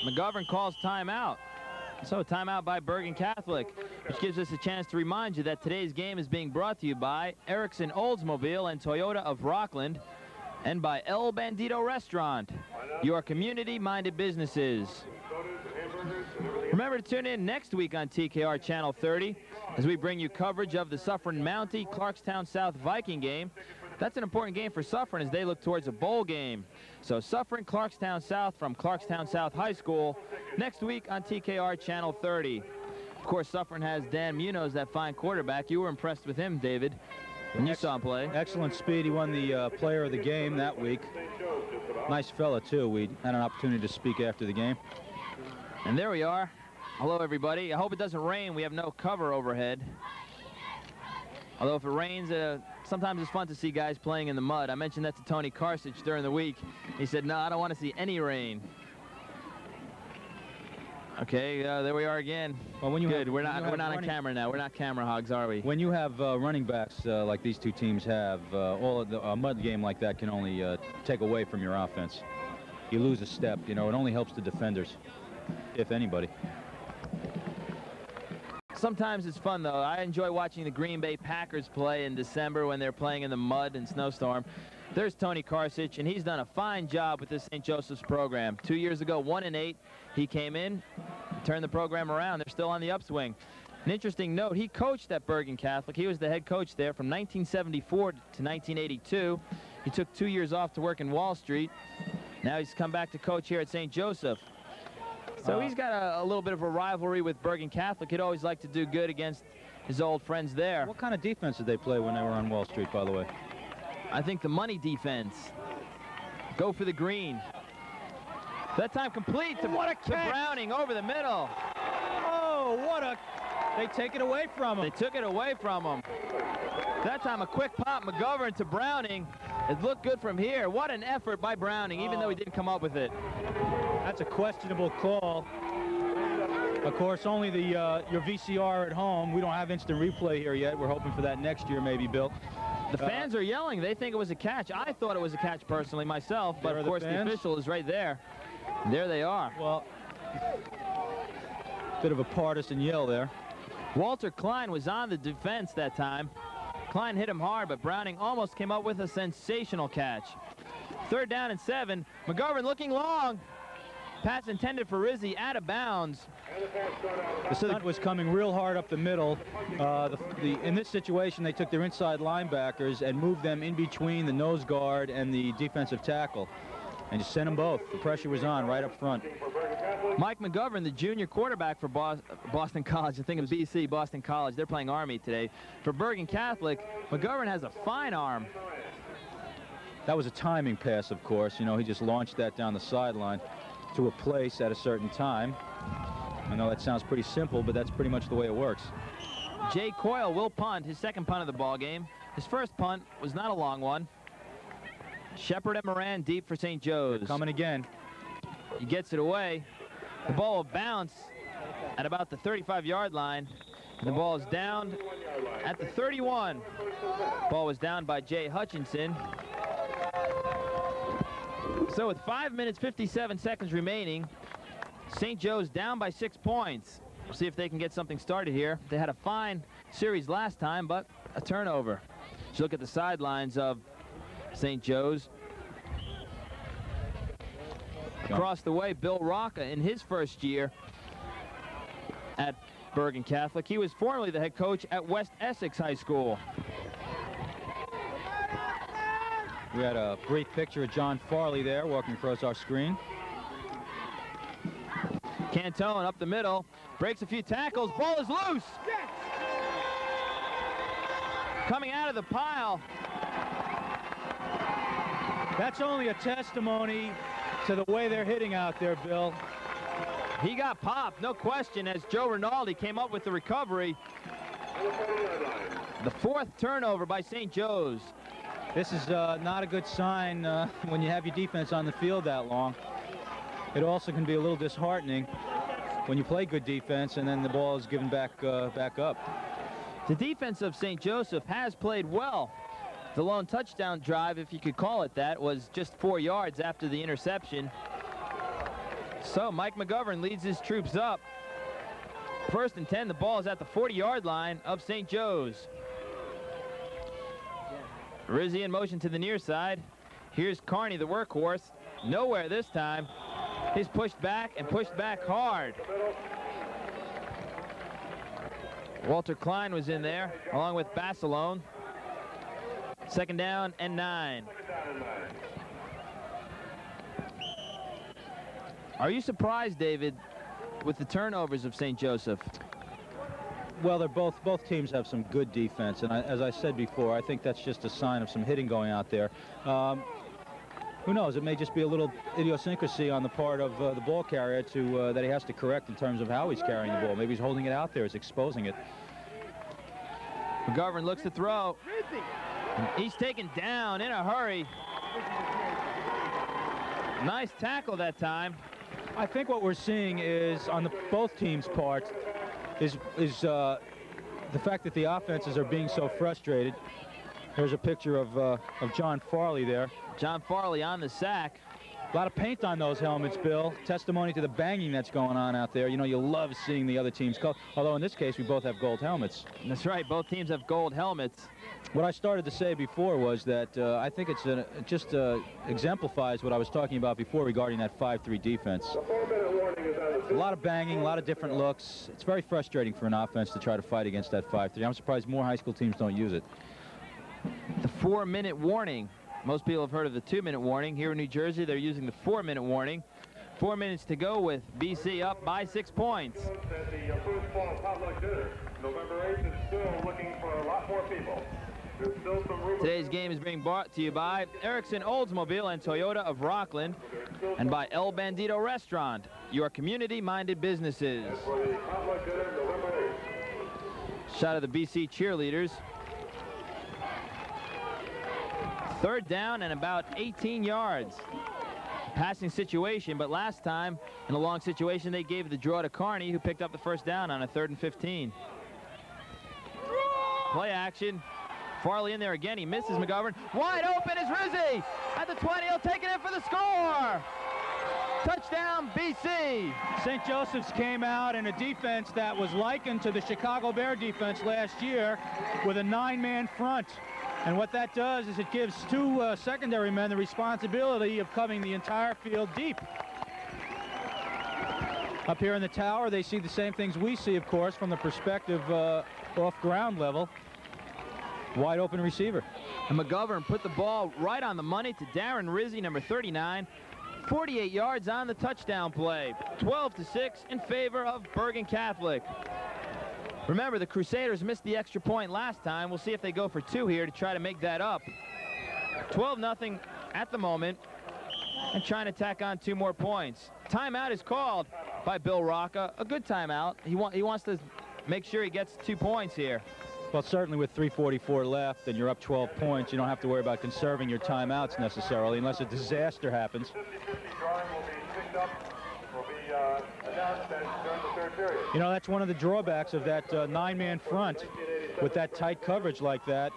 McGovern calls timeout. So a timeout by Bergen Catholic, which gives us a chance to remind you that today's game is being brought to you by Erickson Oldsmobile and Toyota of Rockland, and by El Bandito Restaurant, your community-minded businesses. Remember to tune in next week on TKR Channel 30 as we bring you coverage of the Suffern Mountie Clarkstown South Viking game. That's an important game for Suffern as they look towards a bowl game. So Suffern Clarkstown South from Clarkstown South High School next week on TKR Channel 30. Of course, Suffern has Dan Munoz, that fine quarterback. You were impressed with him, David, when you saw him play. Excellent speed. He won the player of the game that week. Nice fella, too. We had an opportunity to speak after the game. And there we are. Hello, everybody. I hope it doesn't rain. We have no cover overhead. Although if it rains, sometimes it's fun to see guys playing in the mud. I mentioned that to Tony Karsich during the week. He said, no, I don't want to see any rain. Okay, there we are again. Well, when you Good. Have, we're not on camera now. We're not camera hogs, are we? When you have running backs like these two teams have, a mud game like that can only take away from your offense. You lose a step. You know, it only helps the defenders, if anybody. Sometimes it's fun, though. I enjoy watching the Green Bay Packers play in December when they're playing in the mud and snowstorm. There's Tony Karsich, and he's done a fine job with this St. Joseph's program. 2 years ago, 1-8, he came in, turned the program around. They're still on the upswing. An interesting note, he coached at Bergen Catholic. He was the head coach there from 1974 to 1982. He took 2 years off to work in Wall Street. Now he's come back to coach here at St. Joseph. So he's got a little bit of a rivalry with Bergen Catholic. He'd always like to do good against his old friends there. What kind of defense did they play when they were on Wall Street, by the way? I think the money defense. Go for the green. That time complete to Browning over the middle. Oh, they take it away from him. They took it away from him. That time a quick pop, McGovern to Browning. It looked good from here. What an effort by Browning, even though he didn't come up with it. That's a questionable call. Of course, only your VCR at home. We don't have instant replay here yet. We're hoping for that next year, maybe, Bill. The fans are yelling. They think it was a catch. I thought it was a catch personally myself, but of course the official is right there. There they are. Well, bit of a partisan yell there. Walter Klein was on the defense that time. Klein hit him hard, but Browning almost came up with a sensational catch. 3rd down and 7. McGovern looking long. Pass intended for Rizzi, out of bounds. The stunt was coming real hard up the middle. In this situation, they took their inside linebackers and moved them in between the nose guard and the defensive tackle, and just sent them both. The pressure was on right up front. Mike McGovern, the junior quarterback for Boston College. I think of BC, Boston College. They're playing Army today. For Bergen Catholic, McGovern has a fine arm. That was a timing pass, of course. You know, he just launched that down the sideline to a place at a certain time. I know that sounds pretty simple, but that's pretty much the way it works. Jay Coyle will punt, his second punt of the ball game. His first punt was not a long one. Shepard and Moran deep for St. Joe's. They're coming again. He gets it away. The ball will bounce at about the 35-yard line. And the ball is down at the 31. Ball was down by Jay Hutchinson. So with 5 minutes, 57 seconds remaining, St. Joe's down by 6 points. We'll see if they can get something started here. They had a fine series last time, but a turnover. Let's look at the sidelines of St. Joe's. Across the way, Bill Rocca in his first year at Bergen Catholic. He was formerly the head coach at West Essex High School. We had a brief picture of John Farley there walking across our screen. Cantone up the middle, breaks a few tackles, ball is loose. Yes. Coming out of the pile. That's only a testimony to the way they're hitting out there, Bill. He got popped, no question, as Joe Rinaldi came up with the recovery. The 4th turnover by St. Joe's. This is not a good sign when you have your defense on the field that long. It also can be a little disheartening when you play good defense and then the ball is given back up. The defense of St. Joseph has played well. The lone touchdown drive, if you could call it that, was just 4 yards after the interception. So Mike McGovern leads his troops up. 1st and 10, the ball is at the 40-yard line of St. Joe's. Rizzi in motion to the near side. Here's Carney, the workhorse. Nowhere this time. He's pushed back and pushed back hard. Walter Klein was in there, along with Basilone. 2nd down and 9. Are you surprised, David, with the turnovers of St. Joseph? Well, they're both teams have some good defense, and as I said before, I think that's just a sign of some hitting going out there. Who knows? It may just be a little idiosyncrasy on the part of the ball carrier that he has to correct in terms of how he's carrying the ball. Maybe he's holding it out there, he's exposing it. McGovern looks to throw. He's taken down in a hurry. Nice tackle that time. I think what we're seeing is, on both teams' parts, is the fact that the offenses are being so frustrated. Here's a picture of John Farley there. John Farley on the sack. A lot of paint on those helmets, Bill. Testimony to the banging that's going on out there. You know, you love seeing the other team's color. Although in this case, we both have gold helmets. That's right. Both teams have gold helmets. What I started to say before was that I think it just exemplifies what I was talking about before regarding that 5-3 defense. A lot of banging, a lot of different looks. It's very frustrating for an offense to try to fight against that 5-3. I'm surprised more high school teams don't use it. The 4-minute warning. Most people have heard of the 2-minute warning. Here in New Jersey, they're using the 4-minute warning. 4 minutes to go with BC up by 6 points. The approved fall potluck dinner, November 8th, is still looking for a lot more people. There's still some room. Today's game is being brought to you by Erickson Oldsmobile and Toyota of Rockland, and by El Bandito Restaurant, your community-minded businesses. For the potluck dinner, November 8th. Shot of the BC cheerleaders. 3rd down and about 18 yards. Passing situation, but last time in a long situation they gave the draw to Carney, who picked up the 1st down on a 3rd and 15. Play action. Farley in there again. He misses McGovern. Wide open is Rizzi at the 20. He'll take it in for the score. Touchdown, BC. St. Joseph's came out in a defense that was likened to the Chicago Bear defense last year with a 9-man front. And what that does is it gives 2 secondary men the responsibility of covering the entire field deep. Up here in the tower, they see the same things we see, of course, from the perspective off ground level. Wide open receiver. And McGovern put the ball right on the money to Darren Rizzi, number 39. 48 yards on the touchdown play. 12-6 in favor of Bergen Catholic. Remember, the Crusaders missed the extra point last time. We'll see if they go for 2 here to try to make that up. 12-0 at the moment, and trying to tack on 2 more points. Timeout is called by Bill Rocca. A good timeout. He wants to make sure he gets 2 points here. Well, certainly with 3:44 left and you're up 12 points, you don't have to worry about conserving your timeouts necessarily unless a disaster happens. You know, that's one of the drawbacks of that 9-man front. With that tight coverage like that,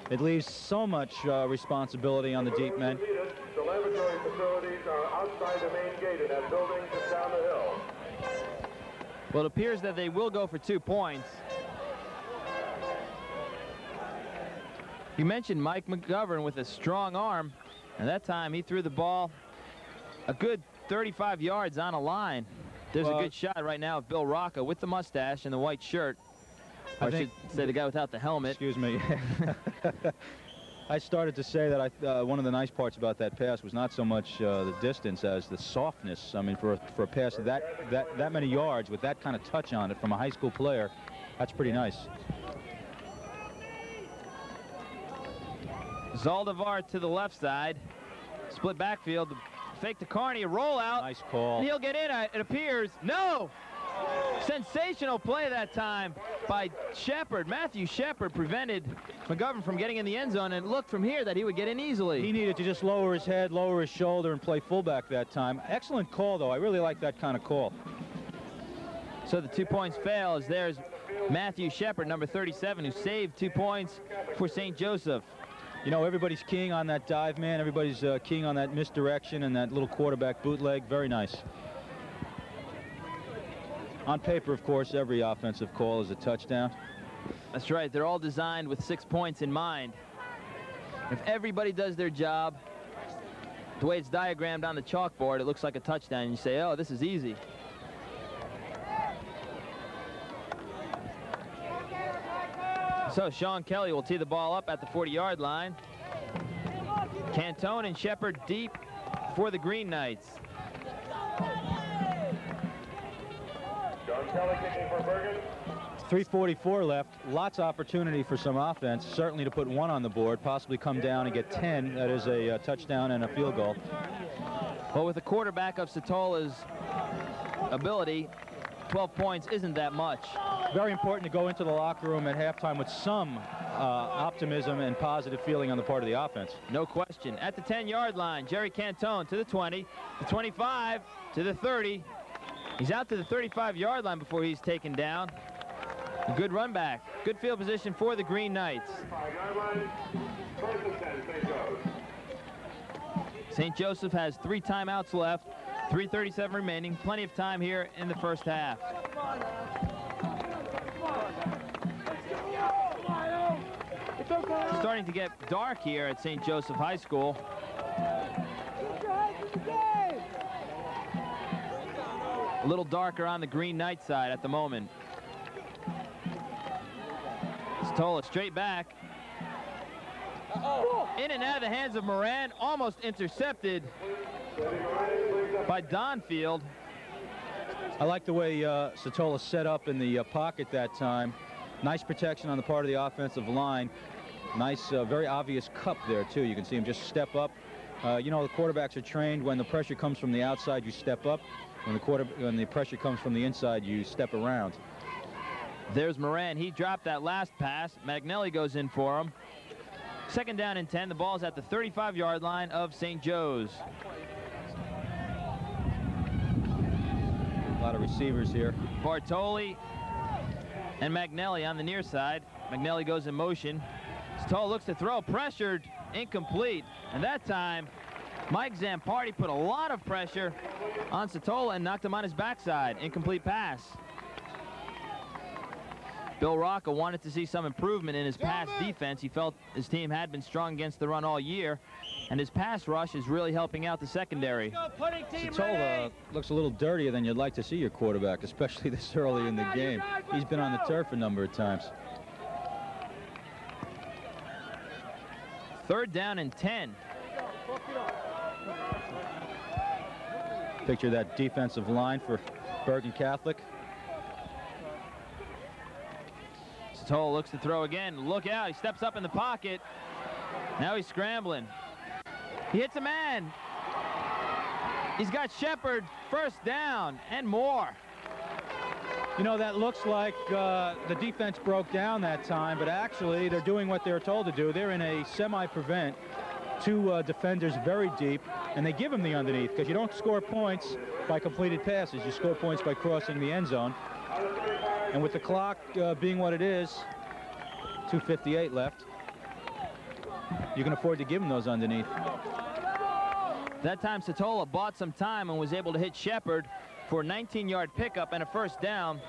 it leaves so much responsibility on the deep men. The laboratory facilities are outside the main gate in that building just down the hill. Well, it appears that they will go for 2 points. You mentioned Mike McGovern with a strong arm, and that time he threw the ball a good 35 yards on a line. There's a good shot right now of Bill Rocca with the mustache and the white shirt. I should say the guy without the helmet. Excuse me. I started to say that one of the nice parts about that pass was not so much the distance as the softness. I mean, for a pass that many yards with that kind of touch on it from a high school player, that's pretty nice. Zaldivar to the left side. Split backfield. Fake to Carney. A rollout. Nice call. And he'll get in, it appears. No! Sensational play that time by Shepard. Matthew Shepard prevented McGovern from getting in the end zone, and it looked from here that he would get in easily. He needed to just lower his head, lower his shoulder, and play fullback that time. Excellent call, though. I really like that kind of call. So the 2 points fail as there's Matthew Shepard, number 37, who saved 2 points for St. Joseph. You know, everybody's keying on that dive man. Everybody's keying on that misdirection and that little quarterback bootleg. Very nice. On paper, of course, every offensive call is a touchdown. That's right. They're all designed with 6 points in mind. If everybody does their job, the way it's diagrammed on the chalkboard, it looks like a touchdown. And you say, oh, this is easy. So Sean Kelly will tee the ball up at the 40-yard line. Cantone and Shepard deep for the Green Knights. Sean Kelly kicking for Bergen. 3:44 left. Lots of opportunity for some offense. Certainly to put 1 on the board, possibly come down and get 10. That is a touchdown and a field goal. Well, with the quarterback of Satola's ability, 12 points isn't that much. Very important to go into the locker room at halftime with some optimism and positive feeling on the part of the offense. No question. At the 10-yard line, Jerry Cantone to the 20, the 25, to the 30. He's out to the 35-yard line before he's taken down. A good run back. Good field position for the Green Knights. St. Joseph has 3 timeouts left, 3:37 remaining. Plenty of time here in the first half. It's starting to get dark here at St. Joseph High School. A little darker on the Green Knight side at the moment. Stola straight back. In and out of the hands of Moran, almost intercepted by Donfield. I like the way Satola set up in the pocket that time. Nice protection on the part of the offensive line. Nice, very obvious cup there, too. You can see him just step up. You know, the quarterbacks are trained when the pressure comes from the outside, you step up. When the pressure comes from the inside, you step around. There's Moran. He dropped that last pass. Magnelli goes in for him. 2nd down and 10. The ball's at the 35-yard line of St. Joe's. A lot of receivers here. Bartoli and Magnelli on the near side. Magnelli goes in motion. Stoll looks to throw, pressured, incomplete. And that time, Mike Zampardi put a lot of pressure on Satola and knocked him on his backside. Incomplete pass. Bill Rocca wanted to see some improvement in his pass defense. He felt his team had been strong against the run all year, and his pass rush is really helping out the secondary. Satola looks a little dirtier than you'd like to see your quarterback, especially this early in the game. He's been on the turf a number of times. 3rd down and 10. Picture that defensive line for Bergen Catholic. Satola looks to throw again. Look out, he steps up in the pocket. Now he's scrambling. He hits a man. He's got Shepard, 1st down and more. You know, that looks like the defense broke down that time, but actually they're doing what they're told to do. They're in a semi-prevent. 2 defenders very deep, and they give them the underneath, because you don't score points by completed passes. You score points by crossing the end zone. And with the clock being what it is, 2:58 left, you can afford to give them those underneath. That time Satola bought some time and was able to hit Shepard for a 19-yard pickup and a 1st down.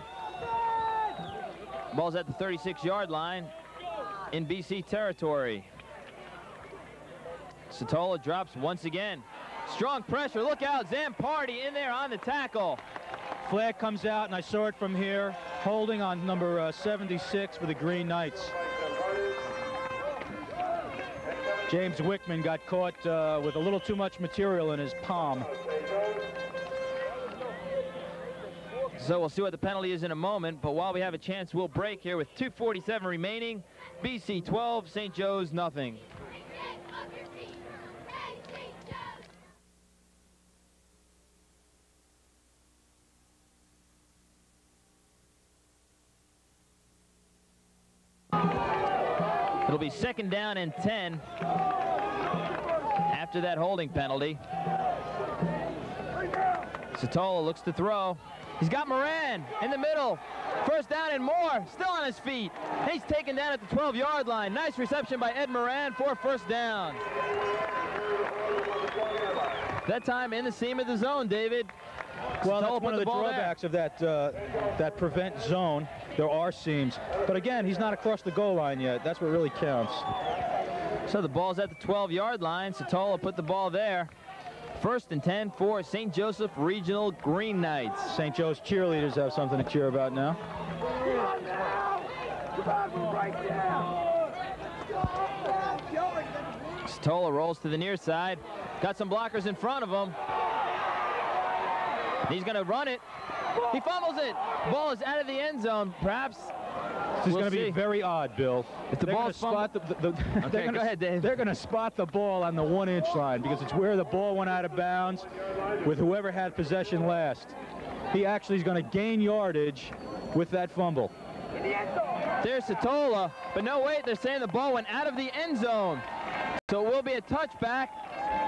Ball's at the 36-yard line in BC territory. Satola drops once again. Strong pressure. Look out. Zampardi in there on the tackle. Flag comes out, and I saw it from here. Holding on number 76 for the Green Knights. James Wickman got caught with a little too much material in his palm. So we'll see what the penalty is in a moment, but while we have a chance, we'll break here with 2:47 remaining. BC 12, St. Joe's nothing. It'll be 2nd down and 10 after that holding penalty. Satola looks to throw. He's got Moran in the middle. 1st down and more. Still on his feet. He's taken down at the 12-yard line. Nice reception by Ed Moran for 1st down. That time in the seam of the zone, David. Well, that's one of the drawbacks of that prevent zone. There are seams. But again, he's not across the goal line yet. That's what really counts. So the ball's at the 12-yard line. Satola put the ball there. 1st and 10 for St. Joseph Regional Green Knights. St. Joe's cheerleaders have something to cheer about now. Satola rolls to the near side. Got some blockers in front of him. He's going to run it. He fumbles it. Ball is out of the end zone. Perhaps. This is going to be very odd, Bill. If the ball spot okay, go ahead, Dave. They're going to spot the ball on the 1-inch line because it's where the ball went out of bounds with whoever had possession last. He actually is going to gain yardage with that fumble. There's Satola, but no, wait, they're saying the ball went out of the end zone. So it will be a touchback.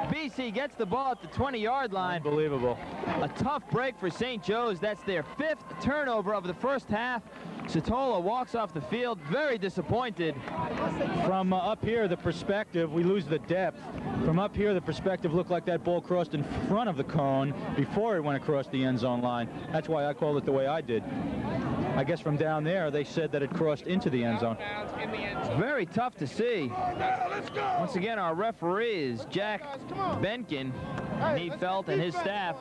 BC gets the ball at the 20-yard line. Unbelievable. A tough break for St. Joe's. That's their 5th turnover of the first half. Satola walks off the field, very disappointed. From up here, the perspective, we lose the depth. From up here, the perspective looked like that ball crossed in front of the cone before it went across the end zone line. That's why I called it the way I did. I guess from down there, they said that it crossed into the end zone. Very tough to see. Once again, our referee is Jack Bergen. He felt and his staff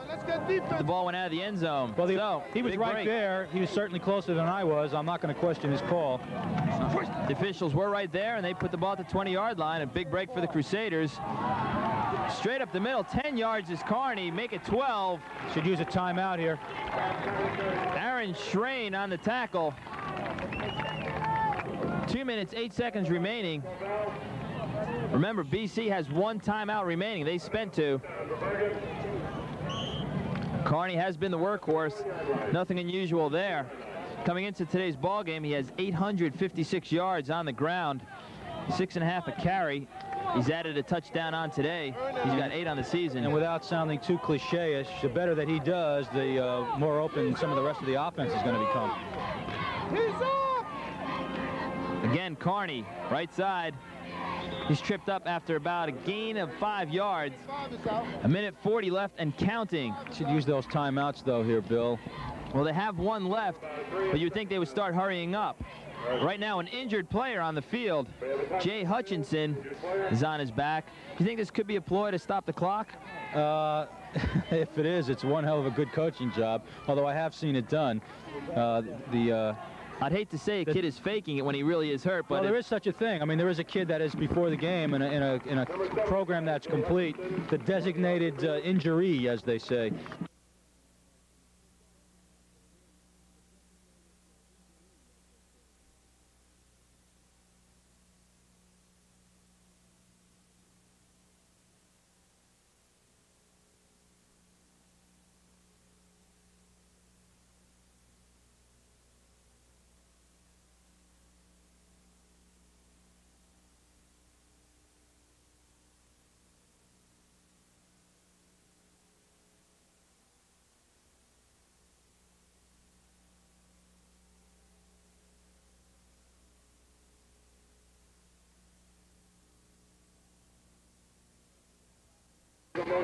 the ball went out of the end zone. Well, he was right there. He was certainly closer than I was. I'm not going to question his call. The officials were right there, and they put the ball at the 20-yard line. A big break for the Crusaders. Straight up the middle, 10 yards is Kearney. Make it 12. Should use a timeout here. Aaron Schrain on the tackle. 2 minutes, 8 seconds remaining. Remember, BC has 1 timeout remaining. They spent 2. Kearney has been the workhorse. Nothing unusual there. Coming into today's ball game, he has 856 yards on the ground, 6.5 a carry. He's added a touchdown on today. He's got 8 on the season. And without sounding too cliche-ish, the better that he does, the more open some of the rest of the offense is going to become. Again, Kearney, right side. He's tripped up after about a gain of 5 yards. 1:40 left and counting. Should use those timeouts, though, here, Bill. Well, they have 1 left, but you'd think they would start hurrying up. Right now, an injured player on the field. Jay Hutchinson is on his back. Do you think this could be a ploy to stop the clock? If it is, it's one hell of a good coaching job, although I have seen it done. I'd hate to say a kid is faking it when he really is hurt, but well, there is such a thing. I mean, there is a kid that is before the game in a program that's complete, the designated injury, as they say.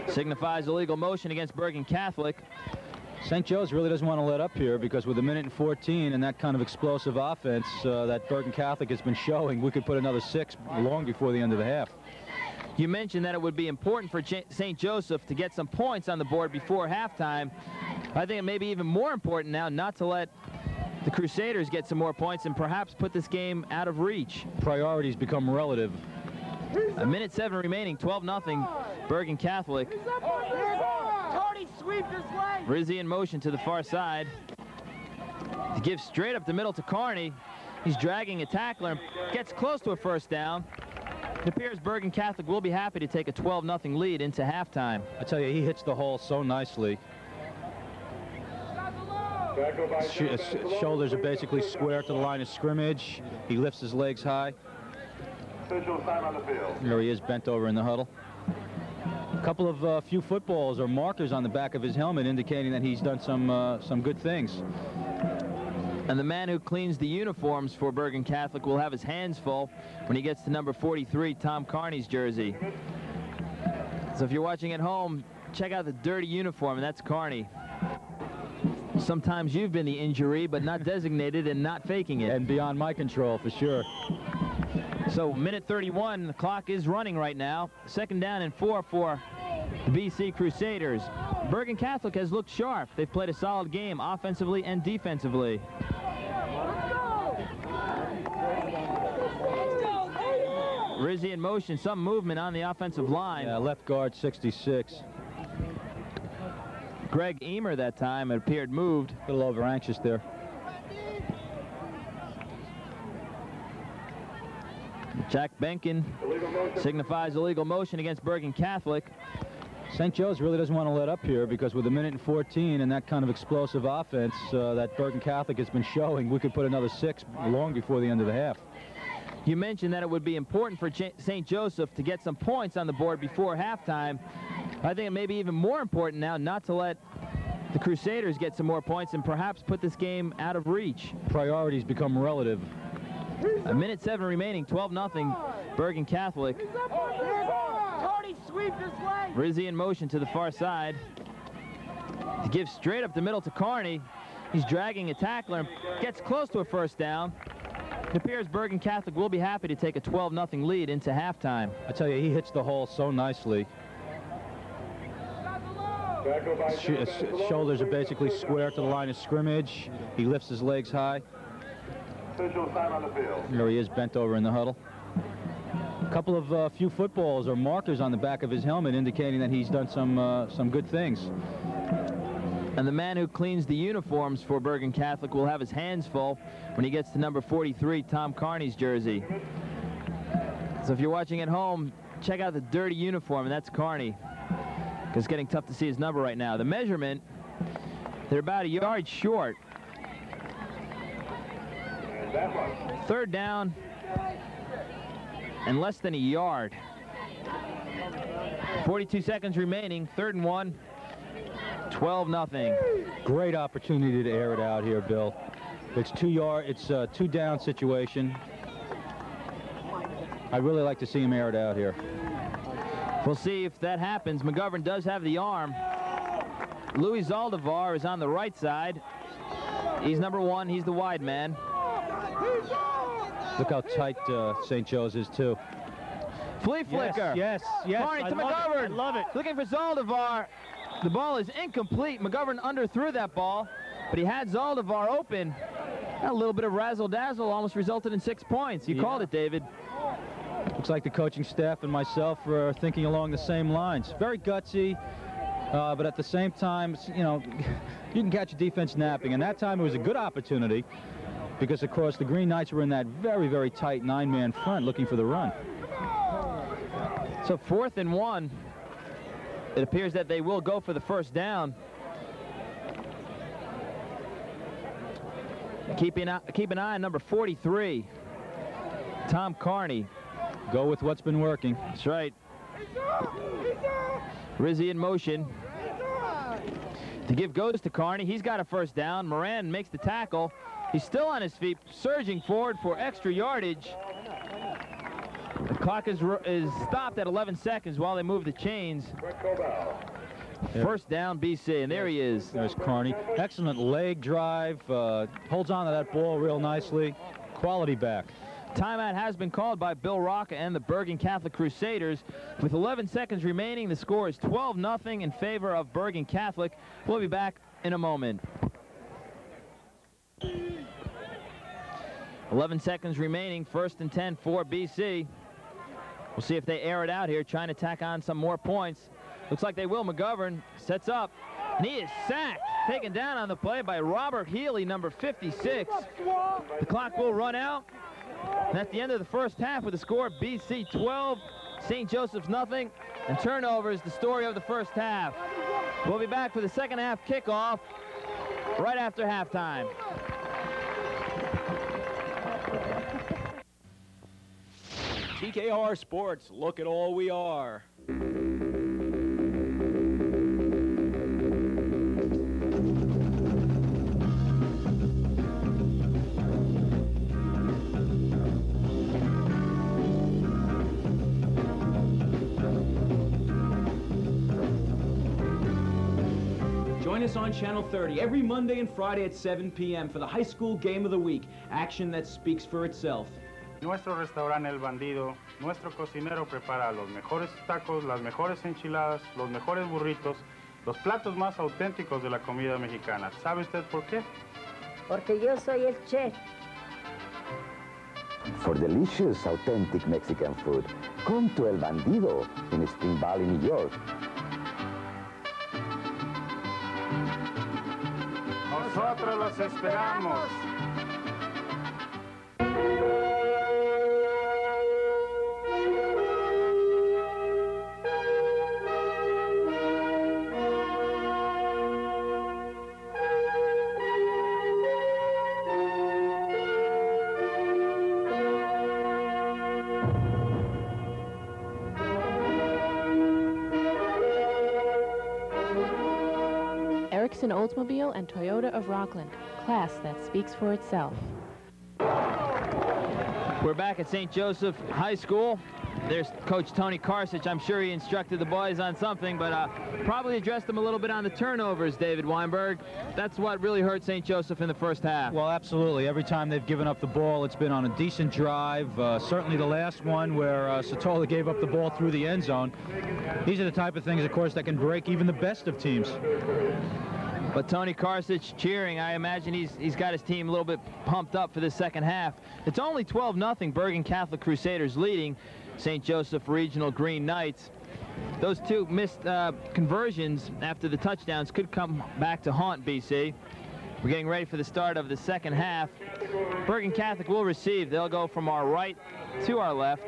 Signifies illegal motion against Bergen Catholic. St. Joe's really doesn't want to let up here because with 1:14 and that kind of explosive offense that Bergen Catholic has been showing, we could put another 6 long before the end of the half. You mentioned that it would be important for St. Joseph to get some points on the board before halftime. I think it may be even more important now not to let the Crusaders get some more points and perhaps put this game out of reach. Priorities become relative. A minute 7 remaining, 12-0, Bergen Catholic. Tony, sweep this leg. Rizzi in motion to the far side. To give straight up the middle to Carney. He's dragging a tackler and gets close to a first down. It appears Bergen Catholic will be happy to take a 12-0 lead into halftime. I tell you, he hits the hole so nicely. His shoulders are basically square to the line of scrimmage. He lifts his legs high. There he is, bent over in the huddle. A couple of few footballs or markers on the back of his helmet indicating that he's done some good things. And the man who cleans the uniforms for Bergen Catholic will have his hands full when he gets to number 43, Tom Carney's jersey. So if you're watching at home, check out the dirty uniform, and that's Carney. Sometimes you've been the injury, but not designated and not faking it. And beyond my control, for sure. So minute 31, the clock is running right now. 2nd down and 4 for the BC Crusaders. Bergen Catholic has looked sharp. They've played a solid game offensively and defensively. Rizzi in motion, some movement on the offensive line. Yeah, left guard 66. Greg Eamer that time, it appeared moved. A little over anxious there. Jack Benkin signifies illegal motion against Bergen Catholic. St. Joe's really doesn't want to let up here because with 1:14 and that kind of explosive offense that Bergen Catholic has been showing, we could put another 6 long before the end of the half. You mentioned that it would be important for St. Joseph to get some points on the board before halftime. I think it may be even more important now not to let the Crusaders get some more points and perhaps put this game out of reach. Priorities become relative. A minute 7 remaining, 12-0, Bergen Catholic. Tony, sweep this leg. Rizzi in motion to the far side. To give straight up the middle to Carney. He's dragging a tackler and gets close to a first down. It appears Bergen Catholic will be happy to take a 12-0 lead into halftime. I tell you, he hits the hole so nicely. His shoulders are basically square to the line of scrimmage. He lifts his legs high. There he is, bent over in the huddle. A couple of few footballs or markers on the back of his helmet indicating that he's done some good things. And the man who cleans the uniforms for Bergen Catholic will have his hands full when he gets to number 43, Tom Carney's jersey. So if you're watching at home, check out the dirty uniform, and that's Carney. It's getting tough to see his number right now. The measurement, they're about a yard short. 3rd down and less than a yard. 42 seconds remaining, 3rd and 1. 12-0. Great opportunity to air it out here, Bill. It's 2 down situation. I'd really like to see him air it out here. We'll see if that happens. McGovern does have the arm. Louis Zaldivar is on the right side. He's number 1. He's the wide man. Look how tight St. Joe's is, too. Flea flicker. Yes. Carney to McGovern. I love it. Looking for Zaldivar. The ball is incomplete. McGovern underthrew that ball, but he had Zaldivar open. A little bit of razzle-dazzle almost resulted in 6 points. You called it, David. Looks like the coaching staff and myself are thinking along the same lines. Very gutsy, but at the same time, you know, you can catch a defense napping. And that time it was a good opportunity because, of course, the Green Knights were in that very, very tight 9-man front looking for the run. So 4th and 1. It appears that they will go for the first down. Keep an eye on number 43, Tom Carney. Go with what's been working. That's right. Rizzi in motion. The give goes to Carney. He's got a first down. Moran makes the tackle. He's still on his feet, surging forward for extra yardage. The clock is stopped at 11 seconds while they move the chains. First down, BC, and there he is. There's Carney. Excellent leg drive. Holds on to that ball real nicely. Quality back. Timeout has been called by Bill Rocca and the Bergen Catholic Crusaders. With 11 seconds remaining, the score is 12-0 in favor of Bergen Catholic. We'll be back in a moment. 11 seconds remaining, 1st and 10 for BC. We'll see if they air it out here, trying to tack on some more points. Looks like they will. McGovern sets up, and he is sacked. Taken down on the play by Robert Healy, number 56. The clock will run out. And at the end of the first half with the score, BC 12, St. Joseph's nothing, and turnovers, the story of the first half. We'll be back for the second half kickoff right after halftime. TKR Sports, look at all we are. Join us on Channel 30 every Monday and Friday at 7 p.m. for the High School Game of the Week, action that speaks for itself. Nuestro restaurante El Bandido, nuestro cocinero prepara los mejores tacos, las mejores enchiladas, los mejores burritos, los platos más auténticos de la comida mexicana. ¿Sabe usted por qué? Porque yo soy el chef. For delicious, authentic Mexican food, come to El Bandido in Spring Valley, New York. Nosotros los esperamos. Oldsmobile and Toyota of Rockland. Class that speaks for itself. We're back at St. Joseph High School. There's Coach Tony Karsich. I'm sure he instructed the boys on something, but probably addressed them a little bit on the turnovers, David Weinberg. That's what really hurt St. Joseph in the first half. Well, absolutely. Every time they've given up the ball, it's been on a decent drive. Certainly the last one where Satola gave up the ball through the end zone. These are the type of things, of course, that can break even the best of teams. But Tony Karsich cheering. I imagine he's got his team a little bit pumped up for the second half. It's only 12-0 Bergen Catholic Crusaders leading St. Joseph Regional Green Knights. Those two missed conversions after the touchdowns could come back to haunt BC. We're getting ready for the start of the second half. Bergen Catholic will receive. They'll go from our right to our left.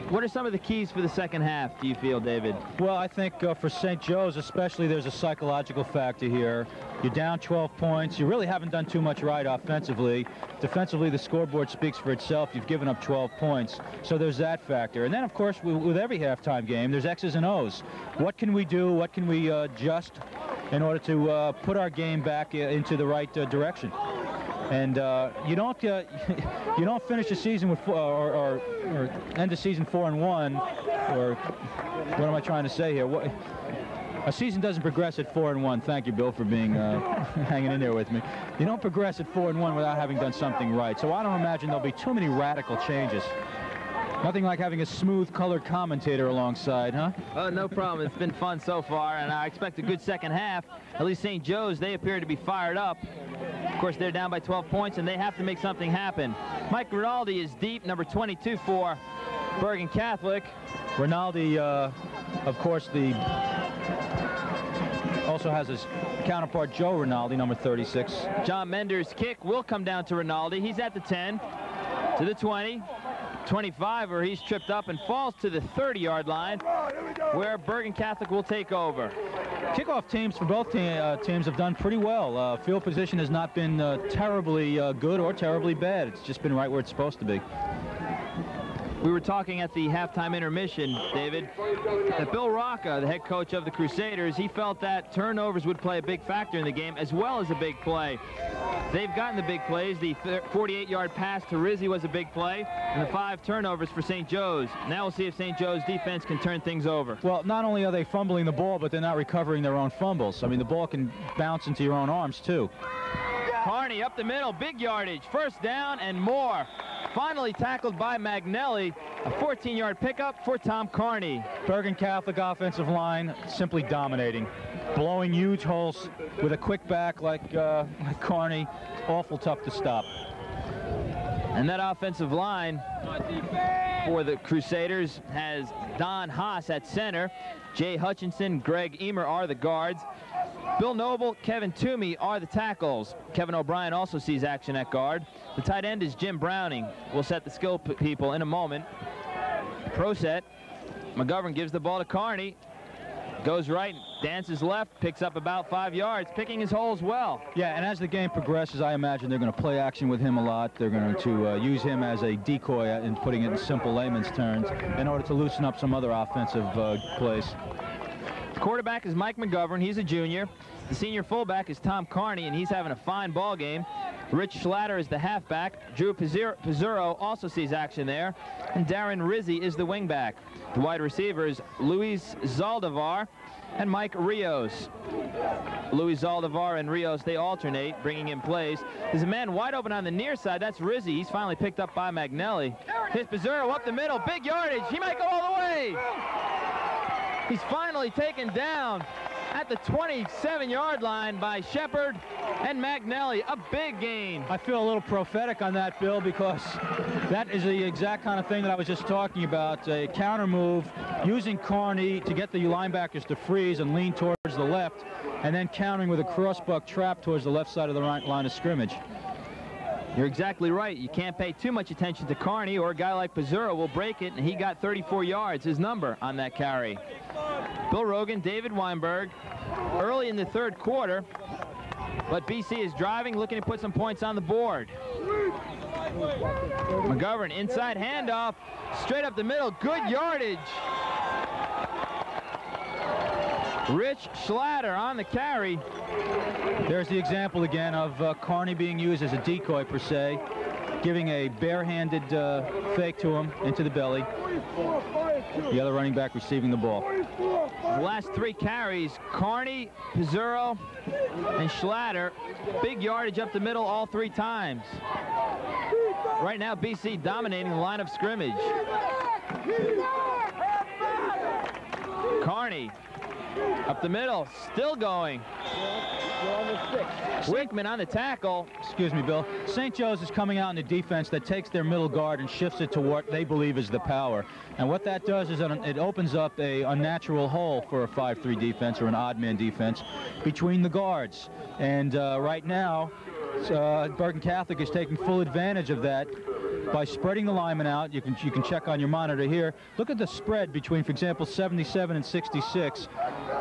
What are some of the keys for the second half, do you feel, David? Well, I think for St. Joe's especially, there's a psychological factor here. You're down 12 points. You really haven't done too much right offensively. Defensively, the scoreboard speaks for itself. You've given up 12 points. So there's that factor. And then, of course, with every halftime game, there's X's and O's. What can we do? What can we adjust in order to put our game back into the right direction? And you don't finish the season with or end the season 4-1, or what am I trying to say here? A season doesn't progress at 4-1. Thank you, Bill, for being hanging in there with me. You don't progress at 4-1 without having done something right. So I don't imagine there'll be too many radical changes. Nothing like having a smooth colored commentator alongside, huh? No problem. It's been fun so far, and I expect a good second half. At least St. Joe's, they appear to be fired up. Of course, they're down by 12 points, and they have to make something happen. Mike Rinaldi is deep, number 22 for Bergen Catholic. Rinaldi, of course, also has his counterpart, Joe Rinaldi, number 36. John Mender's kick will come down to Rinaldi. He's at the 10, to the 20. 25, where he's tripped up and falls to the 30-yard line, where Bergen Catholic will take over. Kickoff teams for both teams have done pretty well. Field position has not been terribly good or terribly bad. It's just been right where it's supposed to be. We were talking at the halftime intermission, David, that Bill Rocca, the head coach of the Crusaders, he felt that turnovers would play a big factor in the game as well as a big play. They've gotten the big plays. The 48-yard pass to Rizzi was a big play, and the 5 turnovers for St. Joe's. Now we'll see if St. Joe's defense can turn things over. Well, not only are they fumbling the ball, but they're not recovering their own fumbles. I mean, the ball can bounce into your own arms, too. Carney up the middle, big yardage, first down and more. Finally tackled by Magnelli, a 14-yard pickup for Tom Carney. Bergen Catholic offensive line simply dominating, blowing huge holes with a quick back like Carney. Awful tough to stop. And that offensive line for the Crusaders has Don Haas at center. Jay Hutchinson, Greg Emer are the guards. Bill Noble, Kevin Toomey are the tackles. Kevin O'Brien also sees action at guard. The tight end is Jim Browning. We'll set the skill people in a moment. Pro set. McGovern gives the ball to Carney. Goes right, dances left, picks up about 5 yards, picking his holes well. Yeah, and as the game progresses, I imagine they're going to play action with him a lot. They're going to use him as a decoy in putting it in simple layman's terms in order to loosen up some other offensive plays. The quarterback is Mike McGovern. He's a junior. The senior fullback is Tom Carney, and he's having a fine ball game. Rich Schlatter is the halfback. Drew Pizzurro also sees action there. And Darren Rizzi is the wingback. The wide receivers, Luis Zaldivar and Mike Rios. Luis Zaldivar and Rios, they alternate, bringing in plays. There's a man wide open on the near side. That's Rizzi. He's finally picked up by Magnelli. Here's Pizzurro up the middle. Big yardage. He might go all the way. He's finally taken down at the 27-yard line by Shepard and Magnelli. A big gain. I feel a little prophetic on that, Bill, because that is the exact kind of thing that I was just talking about. A counter move, using Carney to get the linebackers to freeze and lean towards the left, and then countering with a crossbuck trap towards the left side of the line of scrimmage. You're exactly right. You can't pay too much attention to Carney, or a guy like Pizzurro will break it, and he got 34 yards, his number, on that carry. Bill Rogan, David Weinberg, early in the third quarter, but BC is driving, looking to put some points on the board. McGovern, inside handoff, straight up the middle, good yardage. Rich Schlatter on the carry. There's the example again of Carney being used as a decoy per se, giving a barehanded fake to him into the belly. The other running back receiving the ball. The last 3 carries, Carney, Pizzurro, and Schlatter. Big yardage up the middle all 3 times. Right now, BC dominating the line of scrimmage. Carney up the middle, still going. Wickman on the tackle. Excuse me, Bill. St. Joe's is coming out in a defense that takes their middle guard and shifts it to what they believe is the power. And what that does is it opens up a unnatural hole for a 5-3 defense or an odd man defense between the guards. And right now, Bergen Catholic is taking full advantage of that by spreading the linemen out. You can check on your monitor here. Look at the spread between, for example, 77 and 66,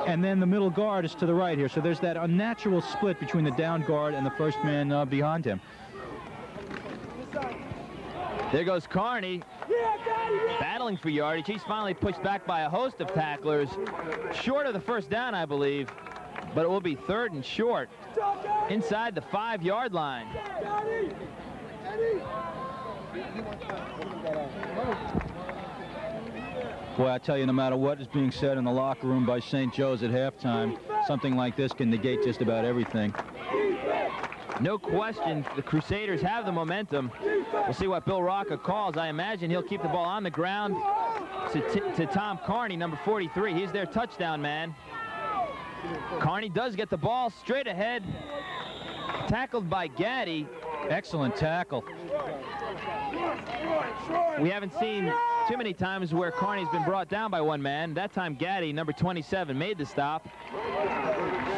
and then the middle guard is to the right here. So there's that unnatural split between the down guard and the first man behind him. There goes Carney, battling for yardage. He's finally pushed back by a host of tacklers, short of the first down, I believe, but it will be 3rd and short inside the 5-yard line. Boy, I tell you, no matter what is being said in the locker room by St. Joe's at halftime, something like this can negate just about everything. No question, the Crusaders have the momentum. We'll see what Bill Rocca calls. I imagine he'll keep the ball on the ground to Tom Carney, number 43. He's their touchdown man. Carney does get the ball straight ahead. Tackled by Gaddy. Excellent tackle. We haven't seen too many times where Carney's been brought down by one man. That time Gaddy, number 27, made the stop.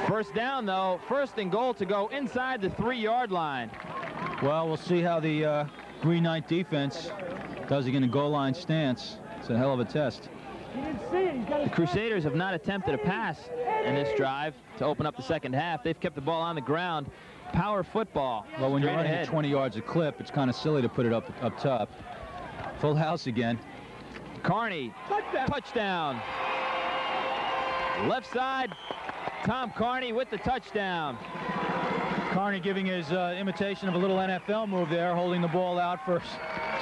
First down, though. 1st and goal to go inside the 3-yard line. Well, we'll see how the Green Knight defense does again in goal line stance. It's a hell of a test. The Crusaders have not attempted a pass in this drive to open up the second half. They've kept the ball on the ground. Power football. Well, when you're running at 20 yards a clip, it's kind of silly to put it up top. Full house again. Carney, touchdown. Left side, Tom Carney with the touchdown. Carney giving his imitation of a little NFL move there, holding the ball out for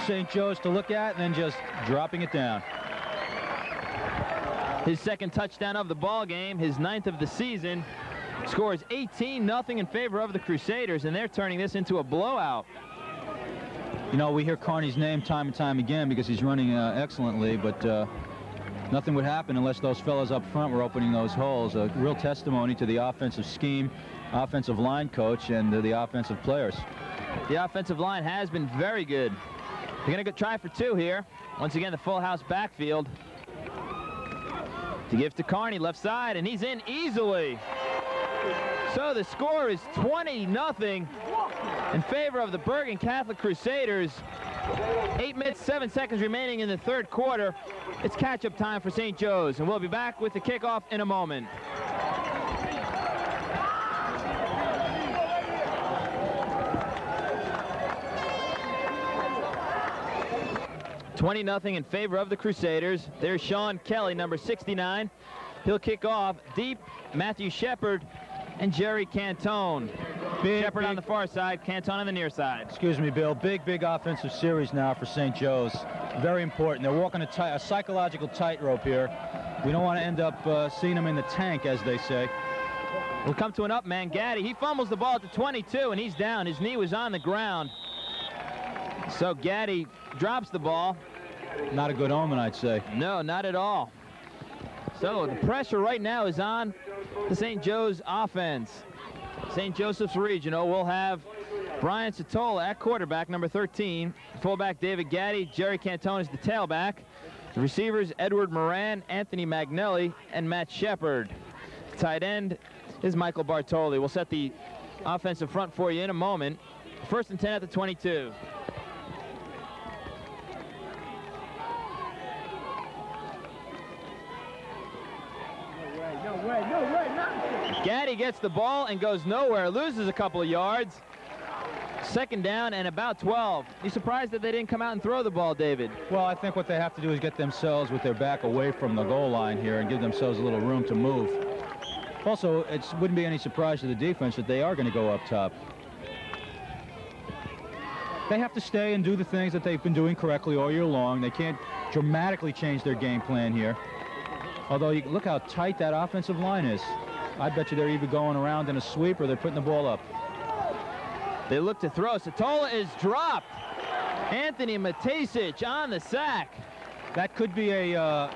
St. Joe's to look at, and then just dropping it down. His 2nd touchdown of the ball game, his 9th of the season. Scores 18-0 in favor of the Crusaders, and they're turning this into a blowout. You know, we hear Carney's name time and time again because he's running excellently, but nothing would happen unless those fellas up front were opening those holes. A real testimony to the offensive scheme, offensive line coach, and the offensive players. The offensive line has been very good. They're going to go try for two here. Once again, the full house backfield. To give to Carney, left side, and he's in easily. So the score is 20-0 in favor of the Bergen Catholic Crusaders. 8 minutes, 7 seconds remaining in the third quarter. It's catch-up time for St. Joe's, and we'll be back with the kickoff in a moment. $20-0 in favor of the Crusaders. There's Sean Kelly, number 69. He'll kick off deep. Matthew Shepard and Jerry Cantone. Shepard on the far side, Cantone on the near side. Excuse me, Bill. Big offensive series now for St. Joe's. Very important. They're walking a psychological tightrope here. We don't want to end up seeing them in the tank, as they say. We'll come to an up man, Gaddy. He fumbles the ball at the 22, and he's down. His knee was on the ground. So Gaddy drops the ball. Not a good omen, I'd say. No, not at all. So the pressure right now is on the St. Joe's offense. St. Joseph's Regional will have Brian Satola at quarterback, number 13. Fullback David Gaddy. Jerry Cantone is the tailback. The receivers Edward Moran, Anthony Magnelli, and Matt Shepard. Tight end is Michael Bartoli. We'll set the offensive front for you in a moment. First and 10 at the 22. Gaddy gets the ball and goes nowhere, loses a couple of yards. Second down and about 12. You surprised that they didn't come out and throw the ball, David? Well, I think what they have to do is get themselves with their back away from the goal line here and give themselves a little room to move. Also, it wouldn't be any surprise to the defense that they are going to go up top. They have to stay and do the things that they've been doing correctly all year long. They can't dramatically change their game plan here. Although, look how tight that offensive line is. I bet you they're either going around in a sweep or they're putting the ball up. They look to throw. Satola is dropped. Anthony Matasic on the sack. That could be a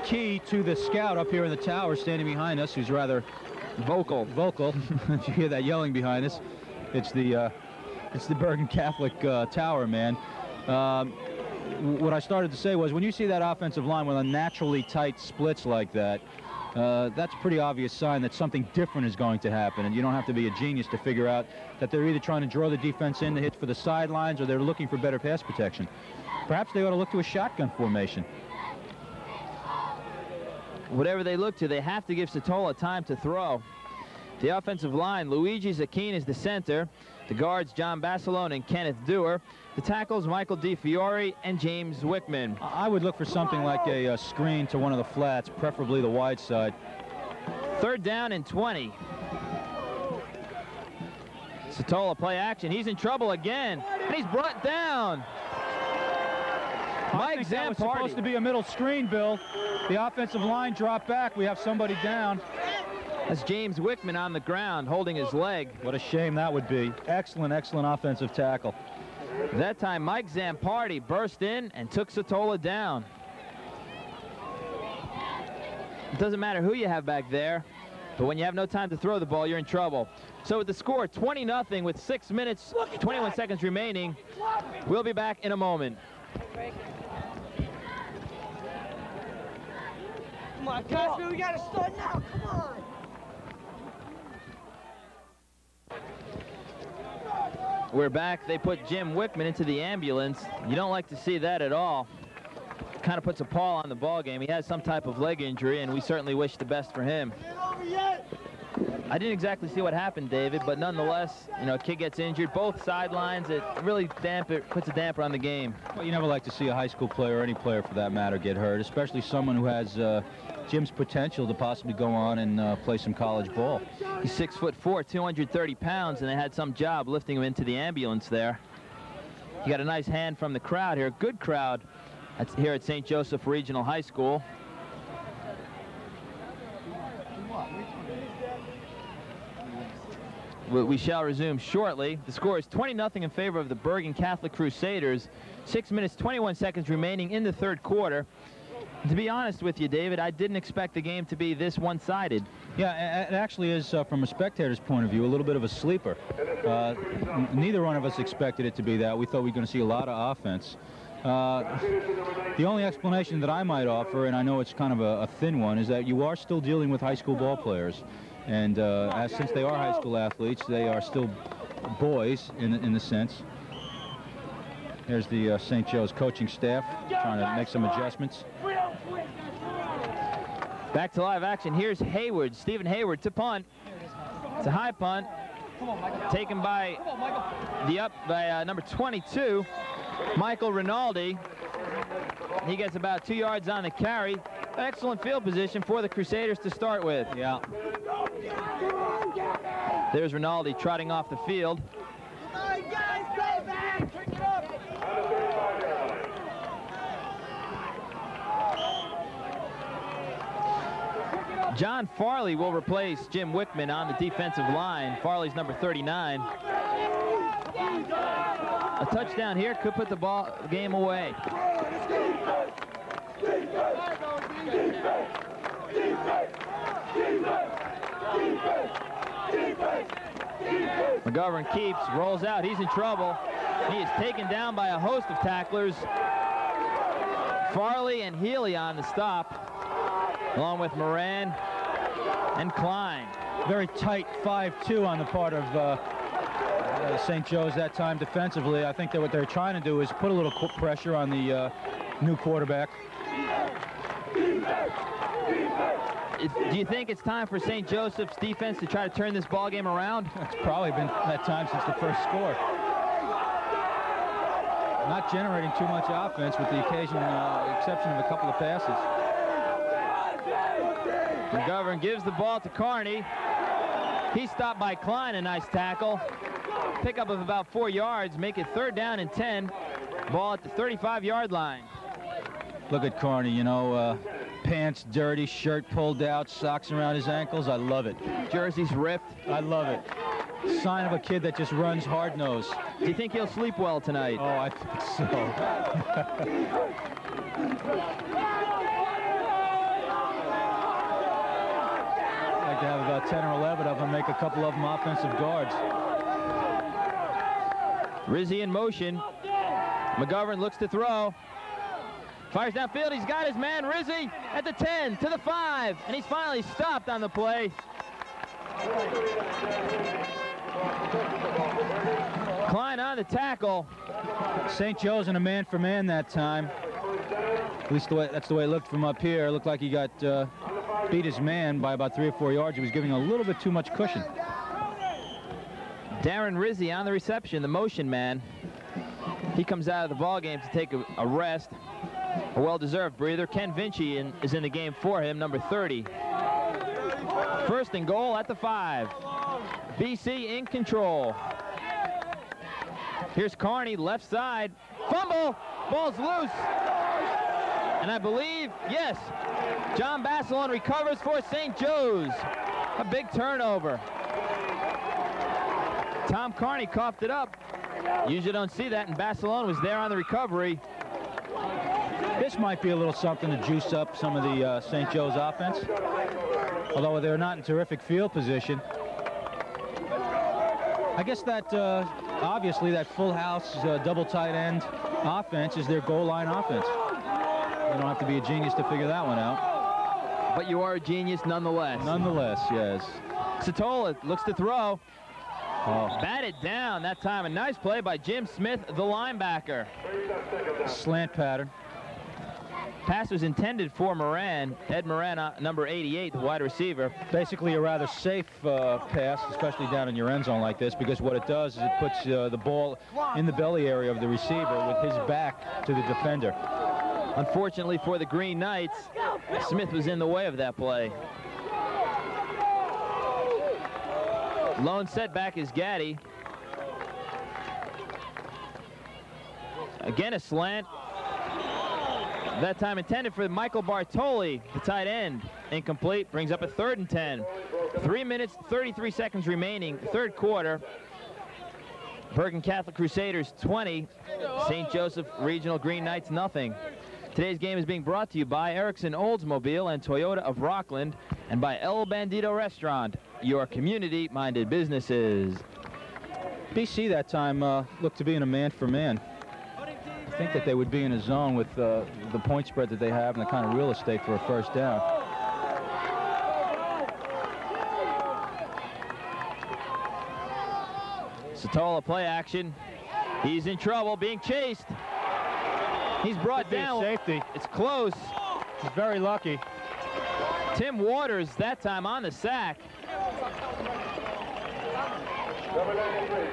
key to the scout up here in the tower standing behind us, who's rather vocal. If you hear that yelling behind us, it's the Bergen Catholic tower, man. What I started to say was, when you see that offensive line with unnaturally tight splits like that, that's a pretty obvious sign that something different is going to happen, and you don't have to be a genius to figure out that they're either trying to draw the defense in to hit for the sidelines or they're looking for better pass protection. Perhaps they ought to look to a shotgun formation. Whatever they look to, they have to give Satola time to throw. The offensive line, Luigi Zacchine is the center. The guards, John Basilone and Kenneth Dewar. The tackles, Michael DiFiore and James Wickman. I would look for something like a screen to one of the flats, preferably the wide side. Third down and 20. Satola play action. He's in trouble again, and he's brought down. Mike Zampardi. That was supposed to be a middle screen, Bill. The offensive line dropped back. We have somebody down. That's James Wickman on the ground, holding his leg. What a shame that would be. Excellent offensive tackle. That time, Mike Zampardi burst in and took Satola down. It doesn't matter who you have back there, but when you have no time to throw the ball, you're in trouble. So with the score 20-0 with 6 minutes, 21 seconds remaining, we'll be back in a moment. Come on, Cosby, we gotta start now, come on. We're back. They put Jim Wickman into the ambulance. You don't like to see that at all. Kind of puts a pall on the ball game. He has some type of leg injury, and we certainly wish the best for him. I didn't exactly see what happened, David, but nonetheless, you know, a kid gets injured. Both sidelines, it really puts a damper on the game. Well, you never like to see a high school player, or any player for that matter, get hurt, especially someone who has Jim's potential to possibly go on and play some college ball. He's 6'4", 230 pounds, and they had some job lifting him into the ambulance there. You got a nice hand from the crowd here, good crowd here at St. Joseph Regional High School. We shall resume shortly. The score is 20-0 in favor of the Bergen Catholic Crusaders. 6 minutes, 21 seconds remaining in the third quarter. To be honest with you, David, I didn't expect the game to be this one-sided. Yeah, it actually is, from a spectator's point of view, a little bit of a sleeper. Neither one of us expected it to be that. We thought we were going to see a lot of offense. The only explanation that I might offer, and I know it's kind of a thin one, is that you are still dealing with high school ball players. And since they are high school athletes, they are still boys in the sense. There's the St. Joe's coaching staff trying to make some adjustments. Back to live action. Here's Hayward, Stephen Hayward to punt. It's a high punt. Taken by number 22, Michael Rinaldi. He gets about 2 yards on the carry. Excellent field position for the Crusaders to start with. Yeah. There's Rinaldi trotting off the field. John Farley will replace Jim Wickman on the defensive line. Farley's number 39. A touchdown here could put the game away. McGovern keeps, rolls out, he's in trouble. He is taken down by a host of tacklers. Farley and Healy on the stop, along with Moran and Klein. Very tight 5-2 on the part of St. Joe's that time defensively. I think that what they're trying to do is put a little pressure on the new quarterback. Do you think it's time for St. Joseph's defense to try to turn this ball game around? It's probably been that time since the first score. Not generating too much offense with the exception of a couple of passes. McGovern gives the ball to Carney. He's stopped by Klein, a nice tackle. Pickup of about 4 yards, make it 3rd down and 10. Ball at the 35-yard line. Look at Carney, you know, pants dirty, shirt pulled out, socks around his ankles. I love it. Jersey's ripped. I love it. Sign of a kid that just runs hard-nosed. Do you think he'll sleep well tonight? Oh, I think so. I'd like to have about 10 or 11 of them, make a couple of them offensive guards. Rizzi in motion. McGovern looks to throw. Fires downfield. He's got his man, Rizzi, at the 10, to the 5, and he's finally stopped on the play. Klein on the tackle. St. Joe's in a man-for-man that time. At least that's the way it looked from up here. It looked like he got beat his man by about 3 or 4 yards. He was giving a little bit too much cushion. Darren Rizzi on the reception, the motion man. He comes out of the ball game to take a rest. A well-deserved breather. Ken Vinci is in the game for him, number 30. 1st and goal at the 5. BC in control. Here's Carney, left side. Fumble! Ball's loose. And I believe, yes, John Basselon recovers for St. Joe's. A big turnover. Tom Carney coughed it up. Usually don't see that, and Basselon was there on the recovery. This might be a little something to juice up some of the St. Joe's offense. Although they're not in terrific field position. I guess that obviously that full house double tight end offense is their goal line offense. You don't have to be a genius to figure that one out. But you are a genius nonetheless. Nonetheless, yes. Satola looks to throw. Oh. Batted down that time. A nice play by Jim Smith, the linebacker. Slant pattern. Pass was intended for Moran. Ed Moran, number 88, the wide receiver. Basically a rather safe pass, especially down in your end zone like this, because what it does is it puts the ball in the belly area of the receiver with his back to the defender. Unfortunately for the Green Knights, Smith was in the way of that play. Lone setback is Gaddy. Again a slant. That time intended for Michael Bartoli, the tight end. Incomplete, brings up a 3rd and 10. 3 minutes, 33 seconds remaining, 3rd quarter. Bergen Catholic Crusaders 20, St. Joseph Regional Green Knights nothing. Today's game is being brought to you by Erickson Oldsmobile and Toyota of Rockland, and by El Bandito Restaurant, your community-minded businesses. BC that time looked to be in a man-for-man. I think that they would be in a zone with the point spread that they have and the kind of real estate for a first down. Satola play action. He's in trouble, being chased. He's brought down. Safety. It's close. He's very lucky. Tim Waters that time on the sack.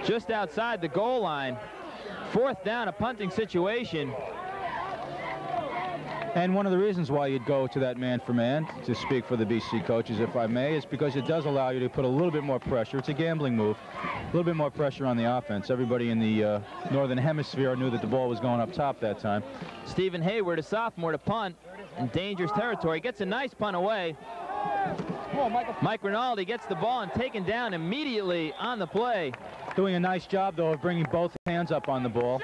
Just outside the goal line. Fourth down, a punting situation. And one of the reasons why you'd go to that man-for-man, to speak for the BC coaches, if I may, is because it does allow you to put a little bit more pressure. It's a gambling move. A little bit more pressure on the offense. Everybody in the Northern Hemisphere knew that the ball was going up top that time. Stephen Hayward, a sophomore, to punt in dangerous territory. Gets a nice punt away. Mike Rinaldi gets the ball and taken down immediately on the play. Doing a nice job, though, of bringing both hands up on the ball.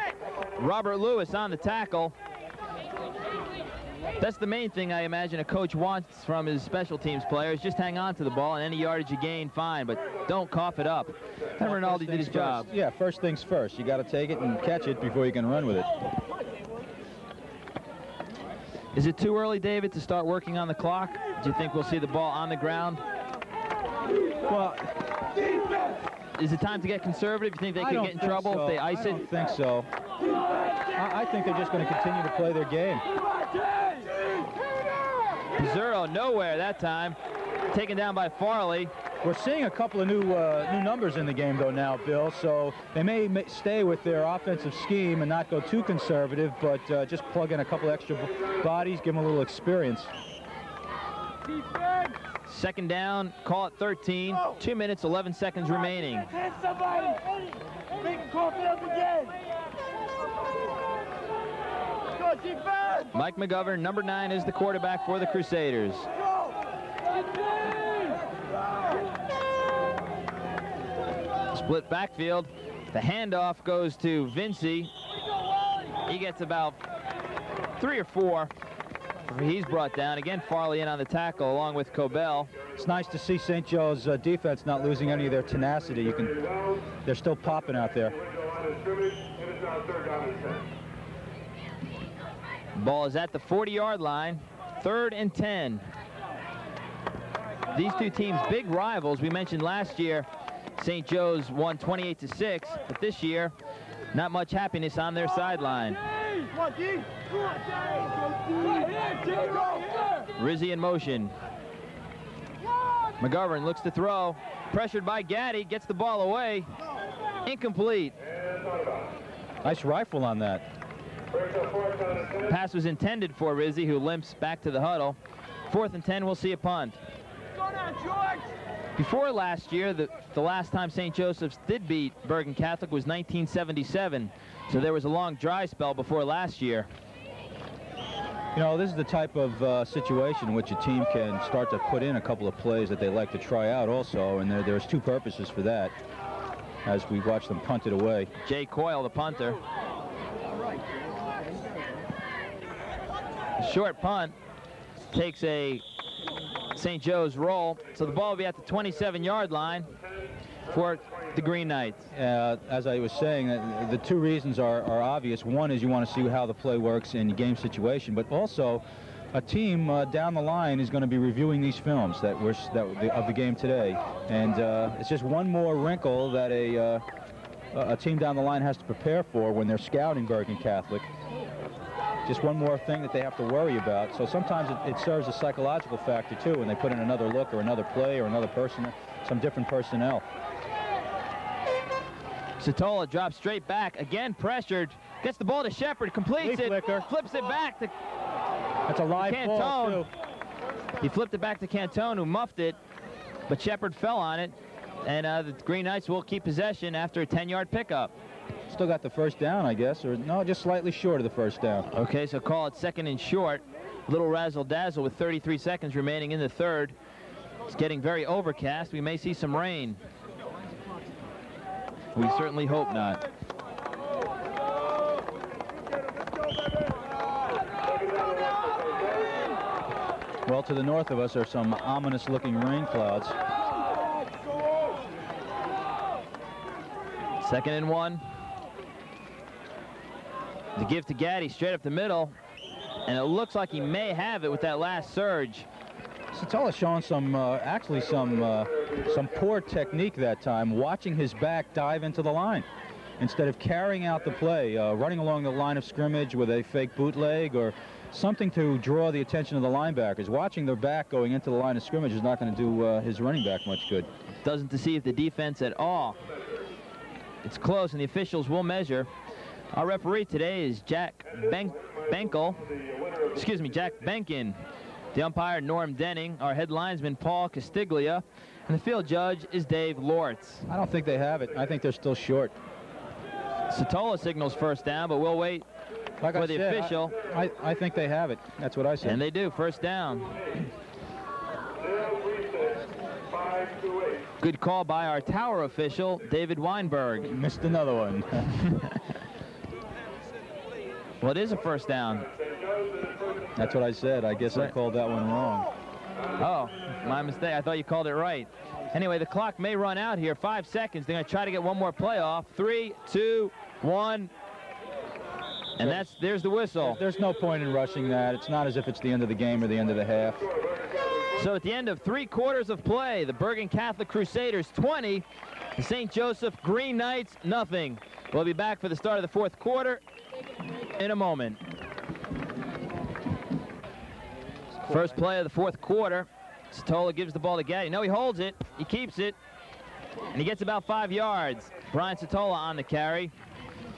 Robert Lewis on the tackle. That's the main thing I imagine a coach wants from his special teams players. Just hang on to the ball, and any yardage you gain, fine, but don't cough it up. And Rinaldi did his job. Yeah, first things first. You got to take it and catch it before you can run with it. Is it too early, David, to start working on the clock? Do you think we'll see the ball on the ground? Well, is it time to get conservative? You think they could get in trouble if they ice it? I don't think so. I think they're just going to continue to play their game. Pizzurro nowhere that time. Taken down by Farley. We're seeing a couple of new numbers in the game, though, now, Bill, so they may stay with their offensive scheme and not go too conservative, but just plug in a couple extra bodies, give them a little experience. Second down, call it 13. 2 minutes, 11 seconds remaining. Mike McGovern, number 9, is the quarterback for the Crusaders. Split backfield. The handoff goes to Vincey. He gets about 3 or 4. He's brought down. Again, Farley in on the tackle along with Cobell. It's nice to see St. Joe's defense not losing any of their tenacity. They're still popping out there. Ball is at the 40-yard line. 3rd and 10. These two teams, big rivals. We mentioned last year St. Joe's won 28-6, but this year, not much happiness on their sideline. Rizzi in motion. McGovern looks to throw. Pressured by Gaddy, gets the ball away. Incomplete. Nice rifle on that. Pass was intended for Rizzi, who limps back to the huddle. 4th and 10, we'll see a punt. Before last year, the last time St. Joseph's did beat Bergen Catholic was 1977. So there was a long dry spell before last year. You know, this is the type of situation in which a team can start to put in a couple of plays that they like to try out also, and there's 2 purposes for that as we watch them punt it away. Jay Coyle, the punter. A short punt takes a St. Joe's roll, so the ball will be at the 27-yard line for the Green Knights. As I was saying, the 2 reasons are obvious. One is you want to see how the play works in game situation, but also a team down the line is going to be reviewing these films of the game today, and it's just one more wrinkle that a team down the line has to prepare for when they're scouting Bergen Catholic. Just one more thing that they have to worry about. So sometimes it serves a psychological factor too when they put in another look or another play or another person, some different personnel. Satola drops straight back, again pressured, gets the ball to Shepard, completes it, flips it back to That's a live ball too. He flipped it back to Cantone, who muffed it, but Shepard fell on it, and the Green Knights will keep possession after a 10-yard pickup. Still got the first down, I guess, or no, just slightly short of the first down. Okay, so call it 2nd and short. Little razzle-dazzle with 33 seconds remaining in the 3rd. It's getting very overcast. We may see some rain. We certainly hope not. to the north of us are some ominous-looking rain clouds. 2nd and 1. The give to Gaddy straight up the middle, and it looks like he may have it with that last surge. Satola showing some, actually some poor technique that time, watching his back dive into the line. Instead of carrying out the play, running along the line of scrimmage with a fake bootleg or something to draw the attention of the linebackers. Watching their back going into the line of scrimmage is not going to do his running back much good. Doesn't deceive the defense at all. It's close, and the officials will measure. Our referee today is Jack Benkin. The umpire, Norm Denning. Our head linesman, Paul Castiglia. And the field judge is Dave Lortz. I don't think they have it. I think they're still short. Satola signals first down, but we'll wait for the official. I think they have it. That's what I said. And they do. First down. Good call by our tower official, David Weinberg. Missed another one. Well, it is a first down. That's what I said. I guess I called that one wrong. Oh, my mistake. I thought you called it right. Anyway, the clock may run out here. 5 seconds. They're going to try to get one more play off. 3, 2, 1. And there's the whistle. There's no point in rushing that. It's not as if it's the end of the game or the end of the half. So at the end of 3 quarters of play, the Bergen Catholic Crusaders 20, the St. Joseph Green Knights nothing. We'll be back for the start of the 4th quarter in a moment. First play of the 4th quarter. Satola gives the ball to Gaddy. No, he holds it. He keeps it. And he gets about 5 yards. Brian Satola on the carry.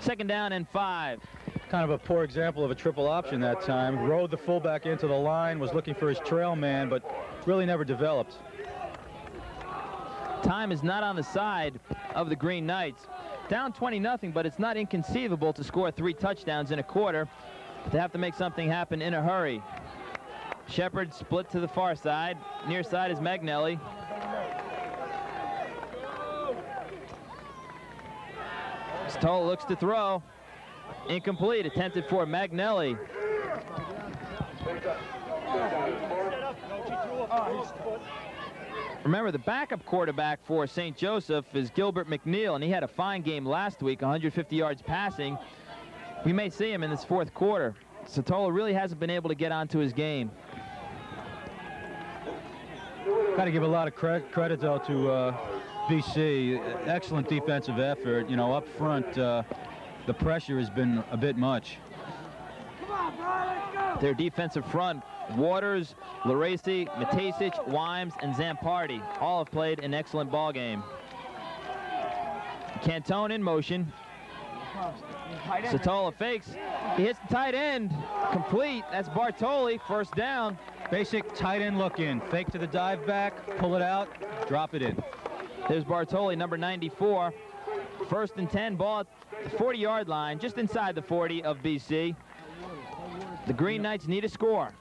2nd down and 5. Kind of a poor example of a triple option that time. Rode the fullback into the line, was looking for his trail man, but really never developed. Time is not on the side of the Green Knights. Down 20-0, but it's not inconceivable to score 3 touchdowns in a quarter. They have to make something happen in a hurry. Shepard split to the far side. Near side is Magnelli. Satola looks to throw. Incomplete. Attempted for Magnelli. Remember, the backup quarterback for St. Joseph is Gilbert McNeil, and he had a fine game last week, 150 yards passing. We may see him in this 4th quarter. Satola really hasn't been able to get onto his game. Got to give a lot of credit though, to BC. Excellent defensive effort. You know, up front, the pressure has been a bit much. Their defensive front, Waters, Laracy, Matasic, Wimes, and Zampardi all have played an excellent ball game. Cantone in motion. Satola fakes. He hits the tight end. Complete. That's Bartoli. First down. Basic tight end look in. Fake to the dive back. Pull it out. Drop it in. There's Bartoli, number 94. 1st and 10. Ball at the 40-yard line, just inside the 40 of BC. The Green Knights need a score.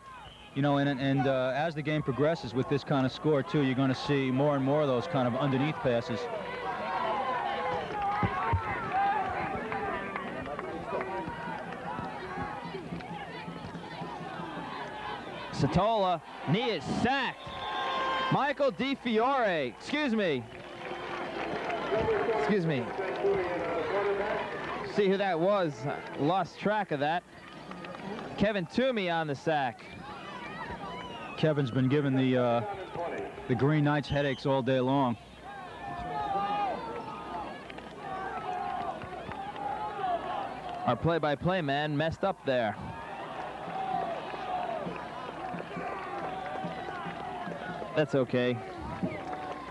You know, and as the game progresses with this kind of score, too, you're going to see more and more of those kind of underneath passes. Satola, and he is sacked. Michael DiFiore, excuse me. See who that was. Lost track of that. Kevin Toomey on the sack. Kevin's been giving the Green Knights headaches all day long. Our play-by-play man messed up there. That's okay.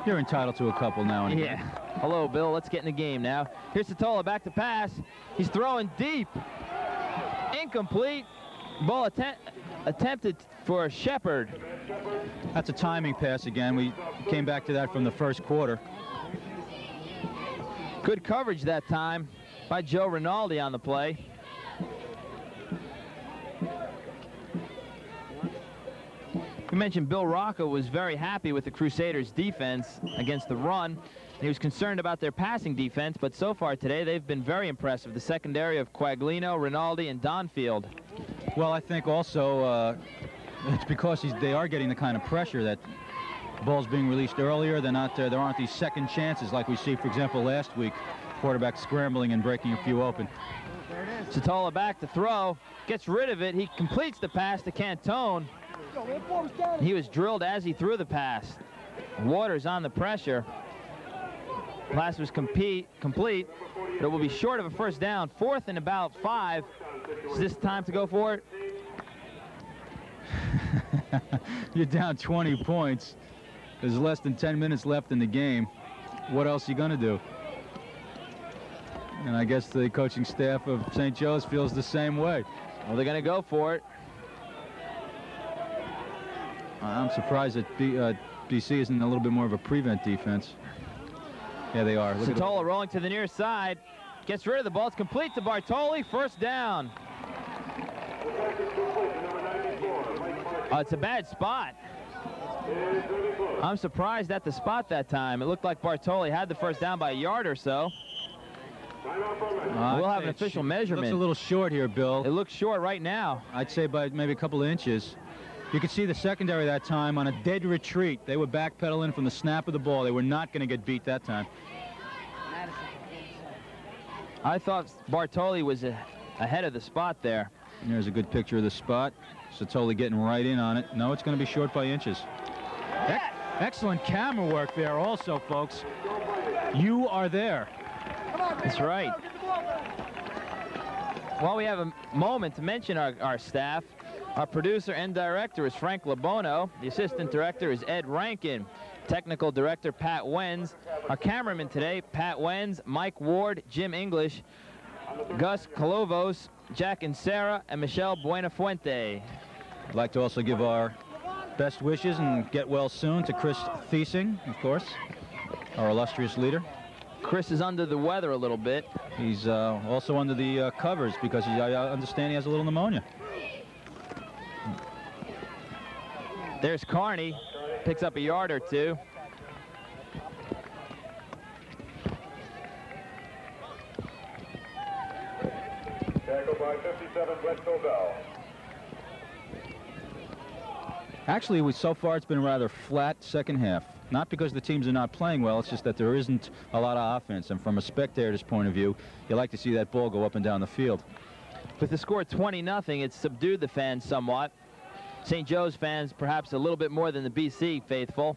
You're entitled to a couple now and again. Yeah. Hello, Bill. Let's get in the game now. Here's Satola back to pass. He's throwing deep. Incomplete. Ball attempted for Shepard. That's a timing pass again. We came back to that from the 1st quarter. Good coverage that time by Joe Rinaldi on the play. We mentioned Bill Rocca was very happy with the Crusaders' defense against the run. He was concerned about their passing defense, but so far today they've been very impressive. The secondary of Quaglino, Rinaldi, and Donfield. Well, I think also It's because they are getting the kind of pressure that ball's being released earlier. They're not, there aren't these second chances like we see, for example, last week. Quarterback scrambling and breaking a few open. Satola back to throw, gets rid of it. He completes the pass to Cantone. He was drilled as he threw the pass. Waters on the pressure. Pass was complete, but it will be short of a first down. 4th and about 5. Is this time to go for it? You're down 20 points. There's less than 10 minutes left in the game. What else are you going to do? And I guess the coaching staff of St. Joe's feels the same way. Well, they're going to go for it. I'm surprised that BC isn't a little bit more of a prevent defense. Yeah, they are. Satola rolling to the near side. Gets rid of the ball. It's complete to Bartoli. First down. It's a bad spot. I'm surprised at the spot that time. It looked like Bartoli had the first down by a yard or so. We'll have an official measurement. It looks a little short here, Bill. It looks short right now. I'd say by maybe a couple of inches. You could see the secondary that time on a dead retreat. They were backpedaling from the snap of the ball. They were not going to get beat that time. I thought Bartoli was ahead of the spot there. And there's a good picture of the spot. Satoli getting right in on it. No, it's going to be short by inches. Excellent camera work there also, folks. You are there. That's right. While we have a moment to mention our staff, our producer and director is Frank Labono. The assistant director is Ed Rankin. Technical director Pat Wenz. Our cameraman today, Pat Wenz, Mike Ward, Jim English, Gus Kolovos, Jack and Sarah, and Michelle Buenafuente. I'd like to also give our best wishes and get well soon to Chris Thiesing, of course, our illustrious leader. Chris is under the weather a little bit. He's also under the covers because I understand he has a little pneumonia. There's Carney, picks up a yard or two. Tackle by 57, Wetzel Bell. Actually, so far it's been a rather flat second half. Not because the teams are not playing well, it's just that there isn't a lot of offense. And from a spectator's point of view, you like to see that ball go up and down the field. With the score 20-0, it's subdued the fans somewhat. St. Joe's fans perhaps a little bit more than the BC faithful.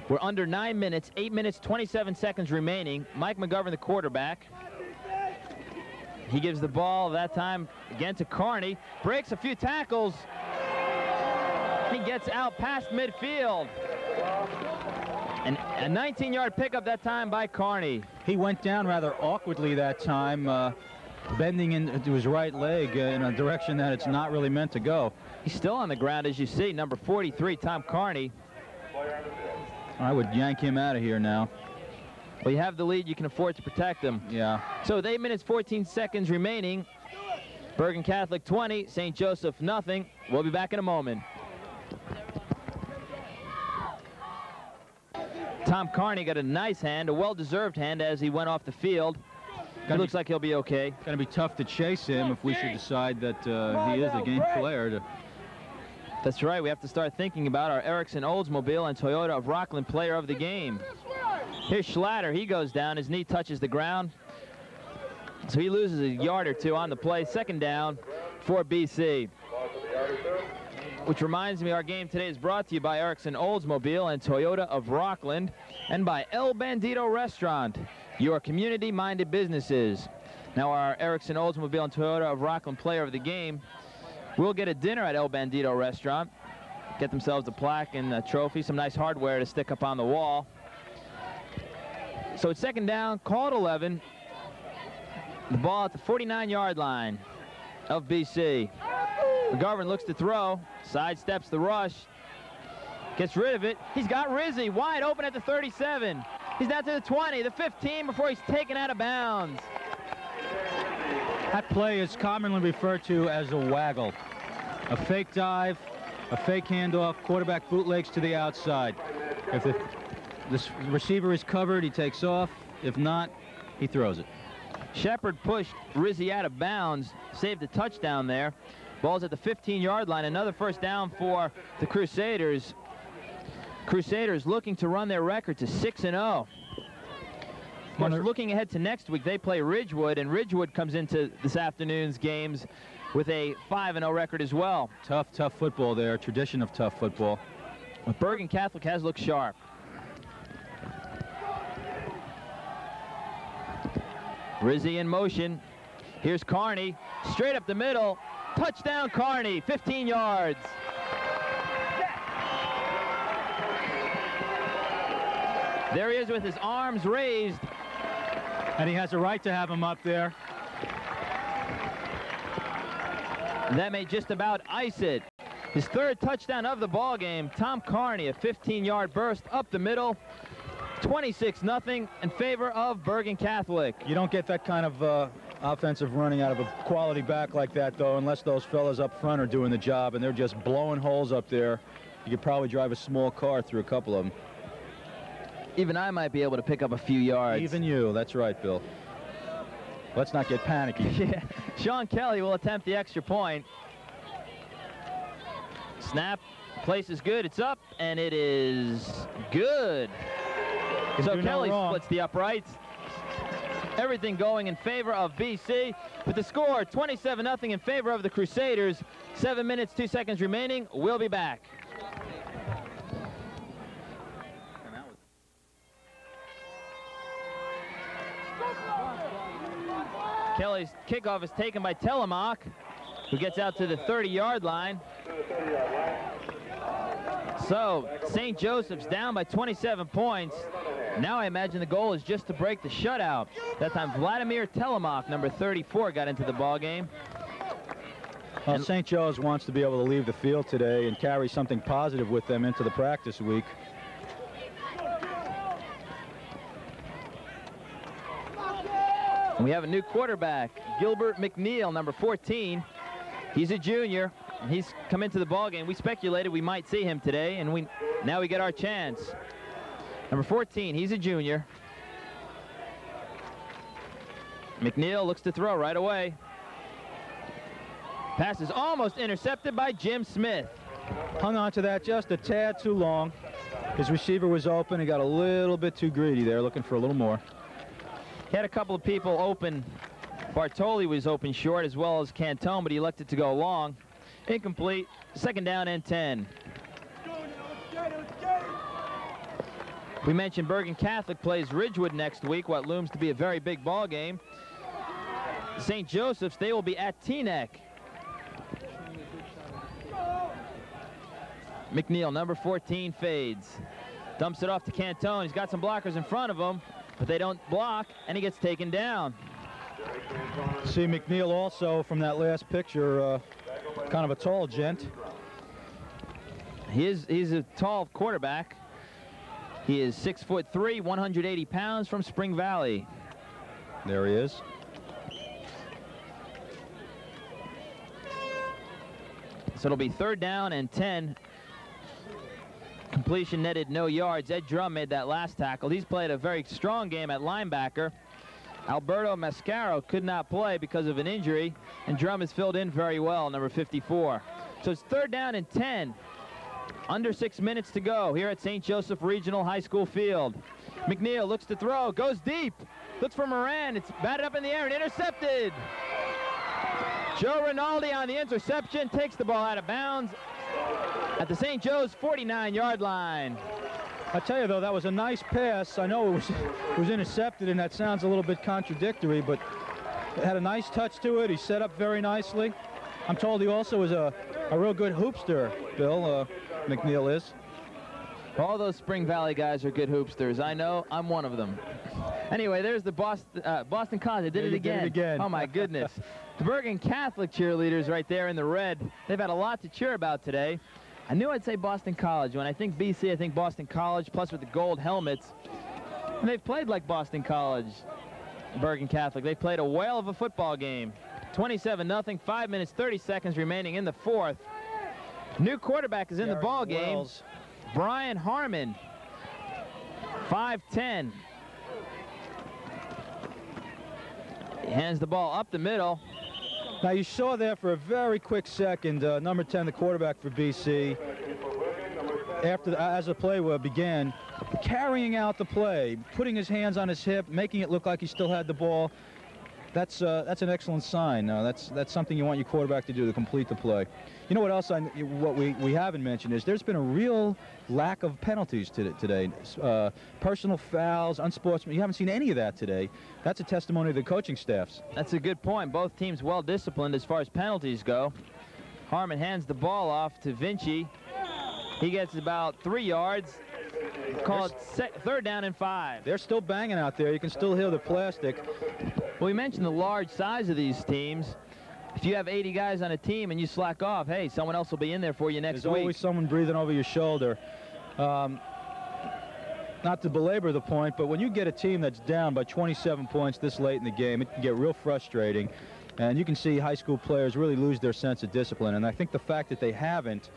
We're under 9 minutes, 8 minutes, 27 seconds remaining. Mike McGovern, the quarterback. He gives the ball that time again to Carney. Breaks a few tackles. He gets out past midfield. And a 19-yard pickup that time by Carney. He went down rather awkwardly that time, bending into his right leg in a direction that it's not really meant to go. He's still on the ground, as you see, number 43, Tom Carney. I would yank him out of here now. Well, you have the lead. You can afford to protect him. Yeah. So with 8 minutes, 14 seconds remaining, Bergen Catholic 20, St. Joseph nothing. We'll be back in a moment. Tom Carney got a nice hand, a well-deserved hand as he went off the field. It looks like he'll be okay. Going to be tough to chase him if we should decide that he is a game player. That's right. We have to start thinking about our Ericsson Oldsmobile and Toyota of Rockland player of the game. Here's Schlatter. He goes down. His knee touches the ground. So he loses a yard or two on the play. Second down for BC. Which reminds me, our game today is brought to you by Ericsson Oldsmobile and Toyota of Rockland, and by El Bandito Restaurant, your community-minded businesses. Now our Ericsson Oldsmobile and Toyota of Rockland player of the game will get a dinner at El Bandito Restaurant, get themselves a plaque and a trophy, some nice hardware to stick up on the wall. So it's second down, called 11. The ball at the 49-yard line of BC. McGovern looks to throw, sidesteps the rush, gets rid of it. He's got Rizzi wide open at the 37. He's down to the 20, the 15 before he's taken out of bounds. That play is commonly referred to as a waggle. A fake dive, a fake handoff, quarterback bootlegs to the outside. If the receiver is covered, he takes off. If not, he throws it. Shepard pushed Rizzi out of bounds, saved a touchdown there. Ball's at the 15-yard line. Another first down for the Crusaders. Crusaders looking to run their record to 6-0. Of course, looking ahead to next week, they play Ridgewood, and Ridgewood comes into this afternoon's games with a 5-0 record as well. Tough football there, tradition of tough football. But Bergen Catholic has looked sharp. Rizzi in motion. Here's Carney, straight up the middle. Touchdown, Carney, 15 yards. There he is with his arms raised. And he has a right to have him up there. That may just about ice it. His third touchdown of the ball game. Tom Carney, a 15-yard burst up the middle. 26-0 in favor of Bergen Catholic. You don't get that kind of offensive running out of a quality back like that, though, unless those fellas up front are doing the job and they're just blowing holes up there. You could probably drive a small car through a couple of them. Even I might be able to pick up a few yards. Even you. That's right, Bill. Let's not get panicky. Yeah. Sean Kelly will attempt the extra point. Snap. Place is good. It's up, and it is good. So Kelly splits the uprights. Everything going in favor of BC. With the score, 27-0 in favor of the Crusaders. 7 minutes, 2 seconds remaining. We'll be back. Kelly's kickoff is taken by Telemark, who gets out to the 30-yard line. So St. Joseph's down by 27 points. Now I imagine the goal is just to break the shutout. That time Vladimir Telemark, number 34, got into the ball game. Well, St. Joe's wants to be able to leave the field today and carry something positive with them into the practice week. And we have a new quarterback, Gilbert McNeil, number 14. He's a junior. He's come into the ballgame. We speculated we might see him today, and now we get our chance. Number 14, he's a junior. McNeil looks to throw right away. Pass is almost intercepted by Jim Smith. Hung on to that just a tad too long. His receiver was open. He got a little bit too greedy there, looking for a little more. He had a couple of people open. Bartoli was open short, as well as Cantone, but he elected to go long. Incomplete. 2nd down and 10. We mentioned Bergen Catholic plays Ridgewood next week, what looms to be a very big ball game. St. Joseph's, they will be at Teaneck. McNeil, number 14, fades. Dumps it off to Cantone. He's got some blockers in front of him, but they don't block, and he gets taken down. See McNeil also from that last picture, kind of a tall gent. He's a tall quarterback. He is 6'3", 180 pounds, from Spring Valley. There he is. So it'll be 3rd down and 10. Completion netted no yards. Ed Drum made that last tackle. He's played a very strong game at linebacker. Alberto Mascaro could not play because of an injury, and Drum has filled in very well, number 54. So it's 3rd down and 10. Under 6 minutes to go here at St. Joseph Regional High School field. McNeil looks to throw, goes deep, looks for Moran. It's batted up in the air and intercepted. Joe Rinaldi on the interception, takes the ball out of bounds at the St. Joe's 49-yard line. I tell you, though, that was a nice pass. I know it was intercepted, and that sounds a little bit contradictory, but it had a nice touch to it. He set up very nicely. I'm told he also is a real good hoopster, Bill. McNeil is. All those Spring Valley guys are good hoopsters. I know. I'm one of them. Anyway, there's the Boston College. They did it again. Oh, my goodness. The Bergen Catholic cheerleaders right there in the red. They've had a lot to cheer about today. I knew I'd say Boston College. When I think BC, I think Boston College, plus with the gold helmets. And they've played like Boston College, Bergen Catholic. They played a whale of a football game. 27-0, 5 minutes, 30 seconds remaining in the 4th. New quarterback is in the ball game. Brian Harmon, 5'10". He hands the ball up the middle. Now, you saw there for a very quick second, number 10, the quarterback for BC, as the play began, carrying out the play, putting his hands on his hip, making it look like he still had the ball. That's an excellent sign. That's something you want your quarterback to do, to complete the play. You know what else? What we haven't mentioned is there's been a real lack of penalties today. Personal fouls, unsportsmanlike. You haven't seen any of that today. That's a testimony to the coaching staffs. That's a good point. Both teams well disciplined as far as penalties go. Harmon hands the ball off to Vinci. He gets about 3 yards. Call it 3rd down and 5. They're still banging out there. You can still hear the plastic. Well, we mentioned the large size of these teams. If you have 80 guys on a team and you slack off, hey, someone else will be in there for you next week. There's always someone breathing over your shoulder. Not to belabor the point, but when you get a team that's down by 27 points this late in the game, it can get real frustrating. And you can see high school players really lose their sense of discipline. And I think the fact that they haven't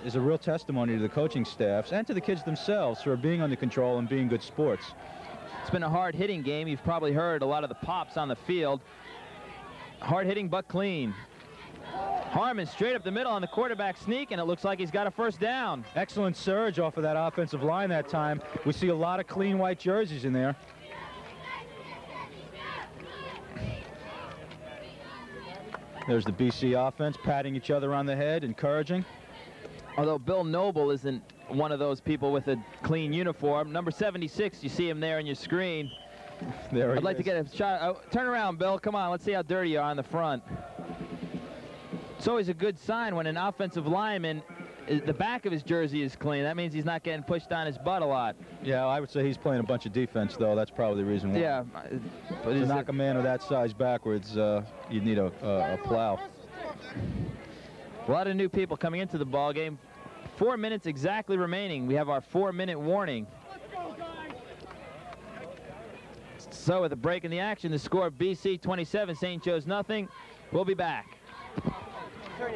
is a real testimony to the coaching staffs and to the kids themselves for being under control and being good sports. It's been a hard-hitting game. You've probably heard a lot of the pops on the field. Hard-hitting but clean. Harmon straight up the middle on the quarterback sneak, and it looks like he's got a 1st down. Excellent surge off of that offensive line that time. We see a lot of clean white jerseys in there. There's the BC offense patting each other on the head, encouraging. Although Bill Noble isn't one of those people with a clean uniform. Number 76, you see him there on your screen. There I'd like to get a shot. Oh, turn around, Bill. Come on, let's see how dirty you are on the front. It's always a good sign when an offensive lineman, the back of his jersey is clean. That means he's not getting pushed on his butt a lot. Yeah, I would say he's playing a bunch of defense, though. That's probably the reason why. Yeah. But to knock a man of that size backwards, you'd need a plow. A lot of new people coming into the ball game. 4 minutes exactly remaining. We have our 4-minute warning. So with a break in the action, the score BC 27, St. Joe's nothing. We'll be back. Because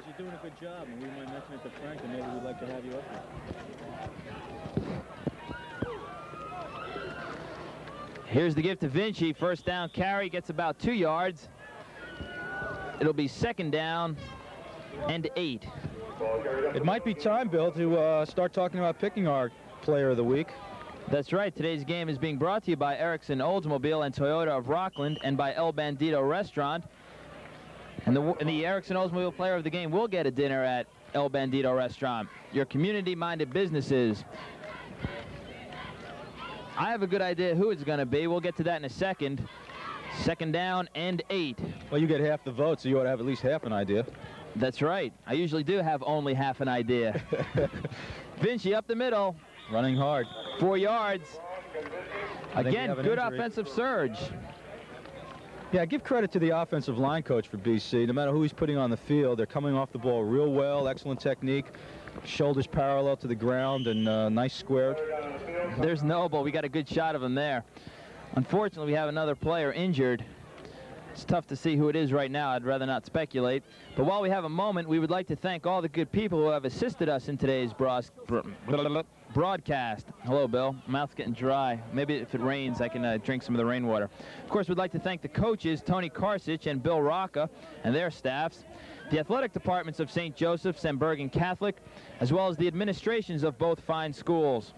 you're doing a good job, and we might mention it to Frank, and maybe we'd like to have you up here. Here's the gift to Vinci. 1st down carry, gets about 2 yards. It'll be 2nd down and 8. It might be time, Bill, to start talking about picking our player of the week. That's right. Today's game is being brought to you by Erickson Oldsmobile and Toyota of Rockland and by El Bandito Restaurant. And the Erickson Oldsmobile player of the game will get a dinner at El Bandito Restaurant. Your community-minded businesses. I have a good idea who it's going to be. We'll get to that in a second. 2nd down and 8. Well, you get half the vote, so you ought to have at least half an idea. That's right. I usually do have only half an idea. Vinci up the middle. Running hard. 4 yards. Again, good offensive surge. Yeah, give credit to the offensive line coach for BC. No matter who he's putting on the field, they're coming off the ball real well. Excellent technique. Shoulders parallel to the ground and nice square. There's Noble. We got a good shot of him there. Unfortunately, we have another player injured. It's tough to see who it is right now. I'd rather not speculate. But while we have a moment, we would like to thank all the good people who have assisted us in today's broadcast. Hello, Bill. Mouth's getting dry. Maybe if it rains, I can drink some of the rainwater. Of course, we'd like to thank the coaches, Tony Karsich and Bill Rocca, and their staffs, the athletic departments of St. Joseph's and Bergen Catholic, as well as the administrations of both fine schools.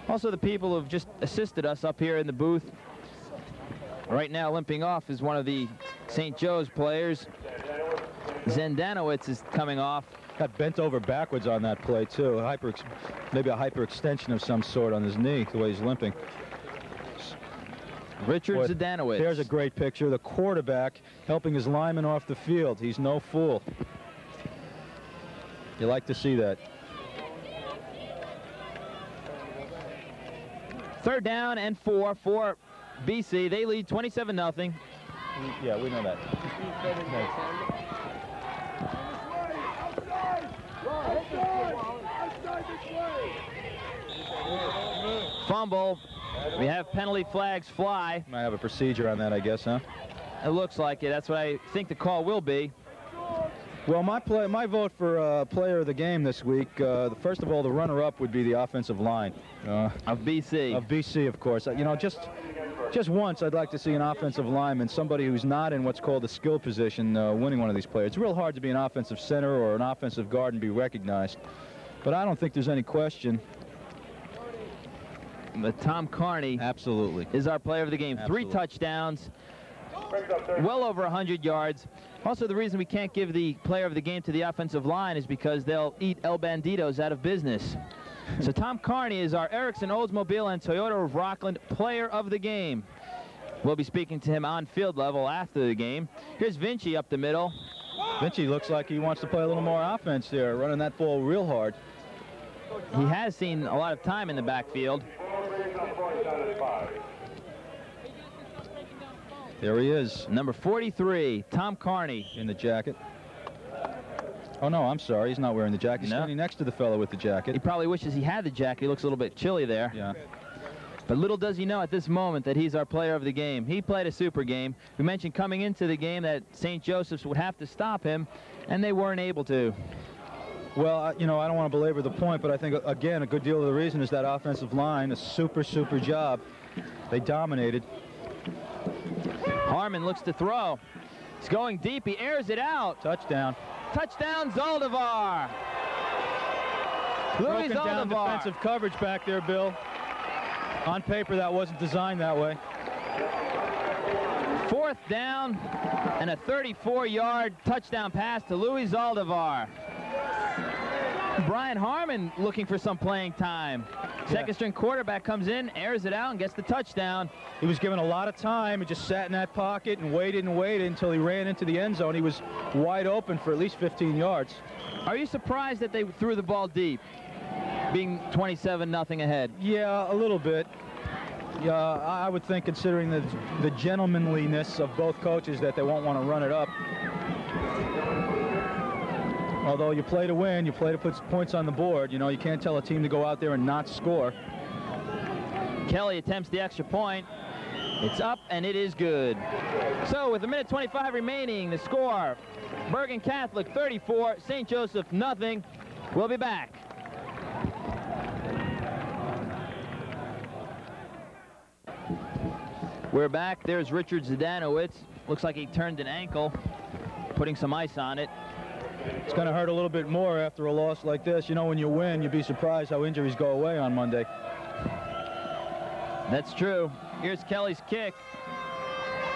Also, the people who have just assisted us up here in the booth. Right now, limping off is one of the St. Joe's players. Zendanowitz is coming off. Got bent over backwards on that play, too. Maybe a hyperextension of some sort on his knee, the way he's limping. Richard Zdanowicz. There's a great picture. The quarterback helping his lineman off the field. He's no fool. You like to see that. 3rd down and 4 for BC. They lead 27-0. Yeah, we know that. Fumble. We have penalty flags fly. Might have a procedure on that, I guess, huh? It looks like it. That's what I think the call will be. Well, my vote for player of the game this week, first of all, the runner-up would be the offensive line. Of BC. Of BC, of course. You know, just once I'd like to see an offensive lineman, somebody who's not in what's called a skill position, winning one of these players. It's real hard to be an offensive center or an offensive guard and be recognized. But I don't think there's any question. But Tom Carney absolutely is our player of the game. Absolutely. 3 touchdowns, well over 100 yards. Also, the reason we can't give the player of the game to the offensive line is because they'll eat El Bandidos out of business. So Tom Carney is our Ericsson Oldsmobile and Toyota of Rockland player of the game. We'll be speaking to him on field level after the game. Here's Vinci up the middle. Vinci looks like he wants to play a little more offense there, running that ball real hard. He has seen a lot of time in the backfield. There he is. Number 43, Tom Carney. In the jacket. Oh, no, I'm sorry. He's not wearing the jacket. He's standing next to the fellow with the jacket. He probably wishes he had the jacket. He looks a little bit chilly there. Yeah. But little does he know at this moment that he's our player of the game. He played a super game. We mentioned coming into the game that St. Joseph's would have to stop him, and they weren't able to. Well, you know, I don't want to belabor the point, but I think, again, a good deal of the reason is that offensive line, a super job. They dominated. Harmon looks to throw. He's going deep. He airs it out. Touchdown. Touchdown, Zaldivar. Louis Broken down Zaldivar. defensive coverage back there, Bill. On paper, that wasn't designed that way. 4th down and a 34-yard touchdown pass to Louis Zaldivar. Brian Harmon looking for some playing time. Second string quarterback comes in, airs it out, and gets the touchdown. He was given a lot of time. He just sat in that pocket and waited until he ran into the end zone. He was wide open for at least 15 yards. Are you surprised that they threw the ball deep, being 27-0 ahead? Yeah, a little bit. Yeah, I would think, considering the gentlemanliness of both coaches, that they won't want to run it up. Although you play to win, you play to put points on the board. You know, you can't tell a team to go out there and not score. Kelly attempts the extra point. It's up, and it is good. So with 1:25 remaining, the score, Bergen Catholic 34, St. Joseph nothing. We'll be back. We're back. There's Richard Zdanowicz. Looks like he turned an ankle, putting some ice on it. It's going to hurt a little bit more after a loss like this. You know, when you win, you'd be surprised how injuries go away on Monday. That's true. Here's Kelly's kick.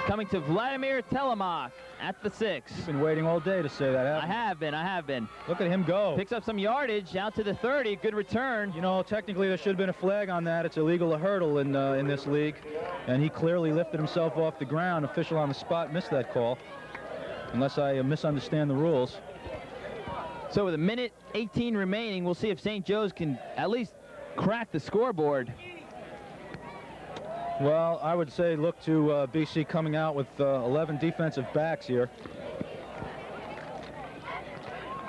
Coming to Vladimir Telemak at the 6. You've been waiting all day to say that, haven't you? I have been. Look at him go. Picks up some yardage out to the 30. Good return. You know, technically there should have been a flag on that. It's illegal to hurdle in this league. And he clearly lifted himself off the ground. Official on the spot missed that call. Unless I misunderstand the rules. So with 1:18 remaining, we'll see if St. Joe's can at least crack the scoreboard. Well, I would say look to BC coming out with 11 defensive backs here.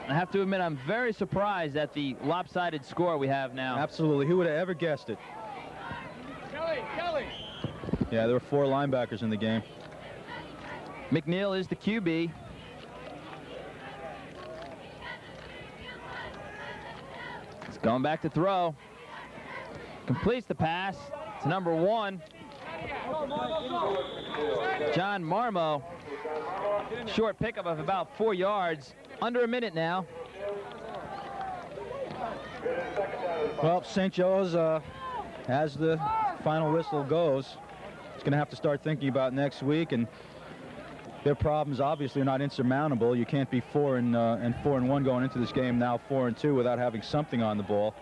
I have to admit, I'm very surprised at the lopsided score we have now. Absolutely. Who would have ever guessed it? Kelly! Yeah, there were 4 linebackers in the game. McNeil is the QB. He's going back to throw. Completes the pass to number 1. John Marmo. Short pickup of about 4 yards. Under a minute now. Well, St. Joe's, as the final whistle goes, it's going to have to start thinking about next week, and their problems obviously are not insurmountable. You can't be 4-1 going into this game, now 4-2, without having something on the ball.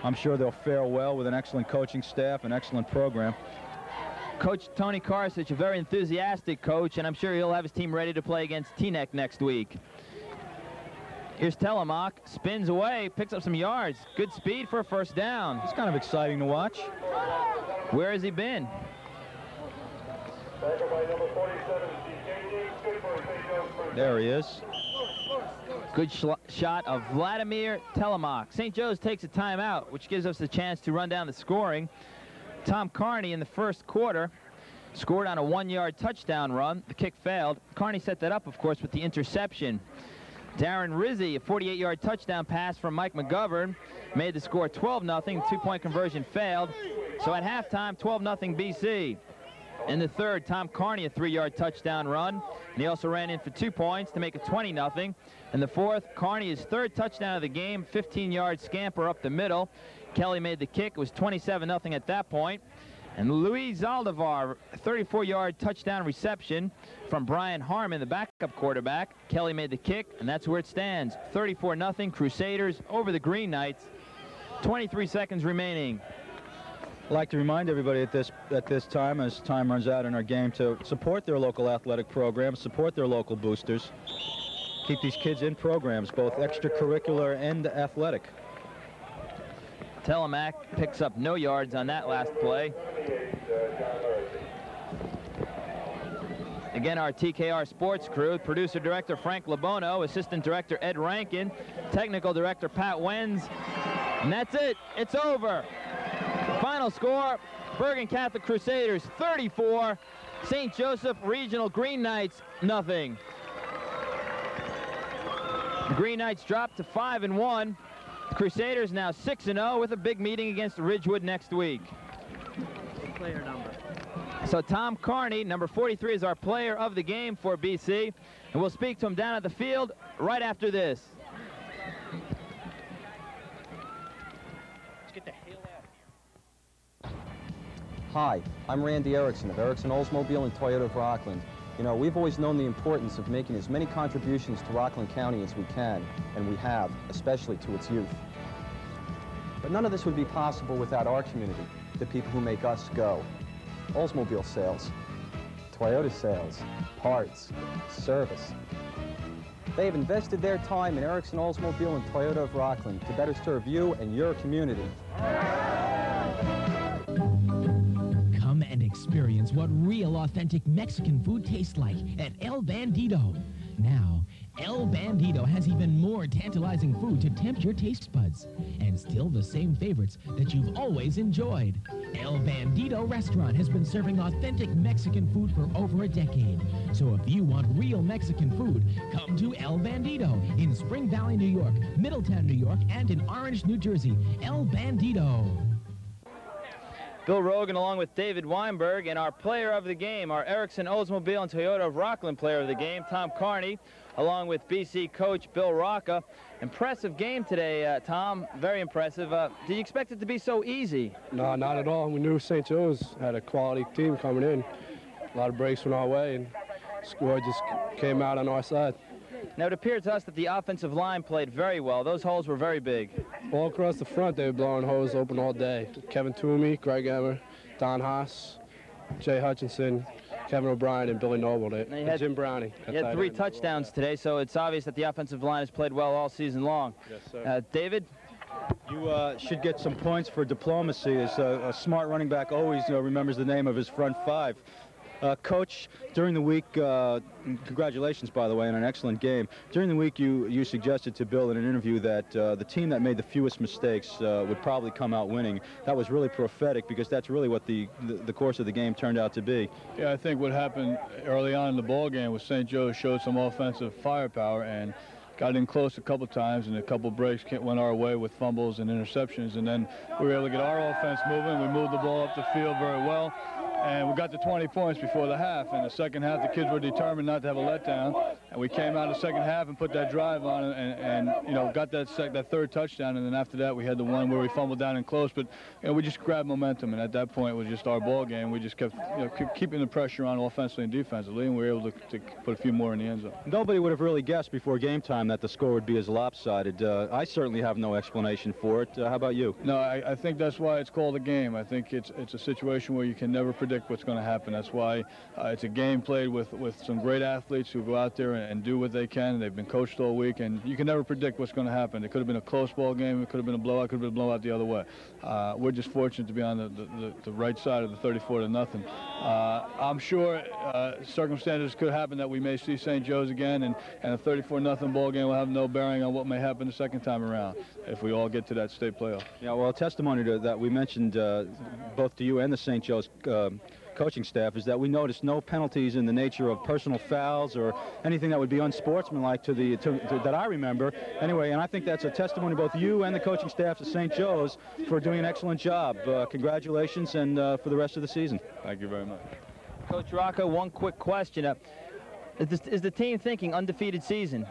I'm sure they'll fare well with an excellent coaching staff, an excellent program. Coach Tony Karsich, a very enthusiastic coach, and I'm sure he'll have his team ready to play against Teaneck next week. Here's Telemak, spins away, picks up some yards. Good speed for a first down. It's kind of exciting to watch. Where has he been? There he is. Good shot of Vladimir Telemak. St. Joe's takes a timeout, which gives us a chance to run down the scoring. Tom Carney in the first quarter scored on a 1-yard touchdown run. The kick failed. Carney set that up, of course, with the interception. Darren Rizzi, a 48-yard touchdown pass from Mike McGovern, made the score 12-0. Two-point conversion failed. So at halftime, 12-0 BC. In the third, Tom Carney, a 3-yard touchdown run, and he also ran in for 2 points to make it 20-0. In the fourth, Carney, his third touchdown of the game, 15-yard scamper up the middle. Kelly made the kick. It was 27-0 at that point. And Luis Aldavar, a 34-yard touchdown reception from Brian Harmon, the backup quarterback. Kelly made the kick, and that's where it stands. 34-0 Crusaders over the Green Knights. 23 seconds remaining. I'd like to remind everybody at this time, as time runs out in our game, to support their local athletic programs, support their local boosters. Keep these kids in programs, both extracurricular and athletic. Telemac picks up no yards on that last play. Again, our TKR sports crew, producer director Frank Labono, assistant director Ed Rankin, technical director Pat Wenz, and that's it. It's over. Final score, Bergen Catholic Crusaders 34, St. Joseph Regional Green Knights nothing. The Green Knights dropped to 5-1. Crusaders now 6-0 with a big meeting against Ridgewood next week. Player number. So Tom Carney, number 43, is our player of the game for BC, and we'll speak to him down at the field right after this. Let's get the hell out of here. Hi, I'm Randy Erickson of Erickson Oldsmobile and Toyota of Rockland. You know, we've always known the importance of making as many contributions to Rockland County as we can, and we have, especially to its youth. But none of this would be possible without our community, the people who make us go. Oldsmobile sales, Toyota sales, parts, service. They have invested their time in Erickson Oldsmobile and Toyota of Rockland to better serve you and your community. Come and experience what real authentic Mexican food tastes like at El Bandito. Now, El Bandito has even more tantalizing food to tempt your taste buds, and still the same favorites that you've always enjoyed. El Bandito restaurant has been serving authentic Mexican food for over a decade. So if you want real Mexican food, come to El Bandito in Spring Valley, New York, Middletown, New York, and in Orange, New Jersey. El Bandito. Bill Rogan along with David Weinberg, and our player of the game, our Erickson Oldsmobile and Toyota of Rockland player of the game, Tom Carney, along with BC coach Bill Rocca. Impressive game today, Tom. Very impressive. Did you expect it to be so easy? No, not at all. We knew St. Joe's had a quality team coming in. A lot of breaks went our way, and the score just came out on our side. Now, it appeared to us that the offensive line played very well. Those holes were very big. All across the front, they were blowing holes open all day. Kevin Toomey, Greg Emmer, Don Haas, Jay Hutchinson, Kevin O'Brien, and Billy Noble, and Jim Browning. You had 3 touchdowns today, so it's obvious that the offensive line has played well all season long. Yes, sir. David? You should get some points for diplomacy, as a smart running back always remembers the name of his front 5. Coach, during the week, congratulations, by the way, on an excellent game. During the week, you suggested to Bill in an interview that the team that made the fewest mistakes would probably come out winning. That was really prophetic, because that's really what the course of the game turned out to be. Yeah, I think what happened early on in the ball game was St. Joe showed some offensive firepower and got in close a couple times, and a couple breaks went our way with fumbles and interceptions, and then we were able to get our offense moving. We moved the ball up the field very well, and we got to 20 points before the half. In the second half, the kids were determined not to have a letdown, and we came out the second half and put that drive on, and you know, got that third touchdown, and then after that we had the one where we fumbled down and close, but you know, we just grabbed momentum, and at that point it was just our ball game. We just kept keeping the pressure on offensively and defensively, and we were able to put a few more in the end zone. Nobody would have really guessed before game time that the score would be as lopsided. I certainly have no explanation for it. How about you? No, I think that's why it's called a game. I think it's a situation where you can never predict what's going to happen. That's why it's a game played with some great athletes who go out there and do what they can. They've been coached all week, and you can never predict what's going to happen. It could have been a close ball game. It could have been a blowout. It could have been a blowout the other way. We're just fortunate to be on the right side of the 34-0. I'm sure circumstances could happen that we may see St. Joe's again, and a 34-0 ball game will have no bearing on what may happen the second time around if we all get to that state playoff. Yeah, well, testimony to that we mentioned both to you and the St. Joe's coaching staff is that we noticed no penalties in the nature of personal fouls or anything that would be unsportsmanlike that I remember. Anyway, and I think that's a testimony to both you and the coaching staff of St. Joe's for doing an excellent job. Congratulations, and for the rest of the season. Thank you very much. Coach Rocco, one quick question. Is the team thinking undefeated season?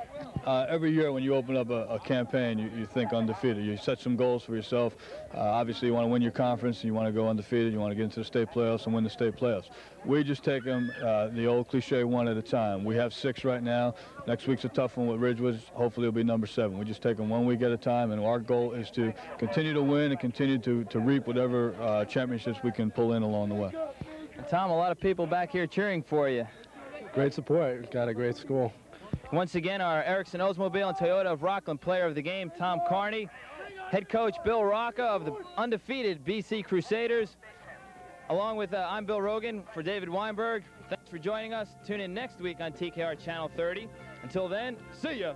Every year when you open up a campaign, you think undefeated. You set some goals for yourself. Obviously, you want to win your conference, and you want to go undefeated. You want to get into the state playoffs and win the state playoffs. We just take them the old cliche one at a time. We have 6 right now. Next week's a tough one with Ridgewood. Hopefully, it'll be number 7. We just take them 1 week at a time, and our goal is to continue to win and continue to reap whatever championships we can pull in along the way. Tom, a lot of people back here cheering for you. Great support. Got a great school. Once again, our Erickson Oldsmobile and Toyota of Rockland player of the game, Tom Carney. Head coach Bill Rocca of the undefeated BC Crusaders. Along with, I'm Bill Rogan for David Weinberg. Thanks for joining us. Tune in next week on TKR Channel 30. Until then, see ya.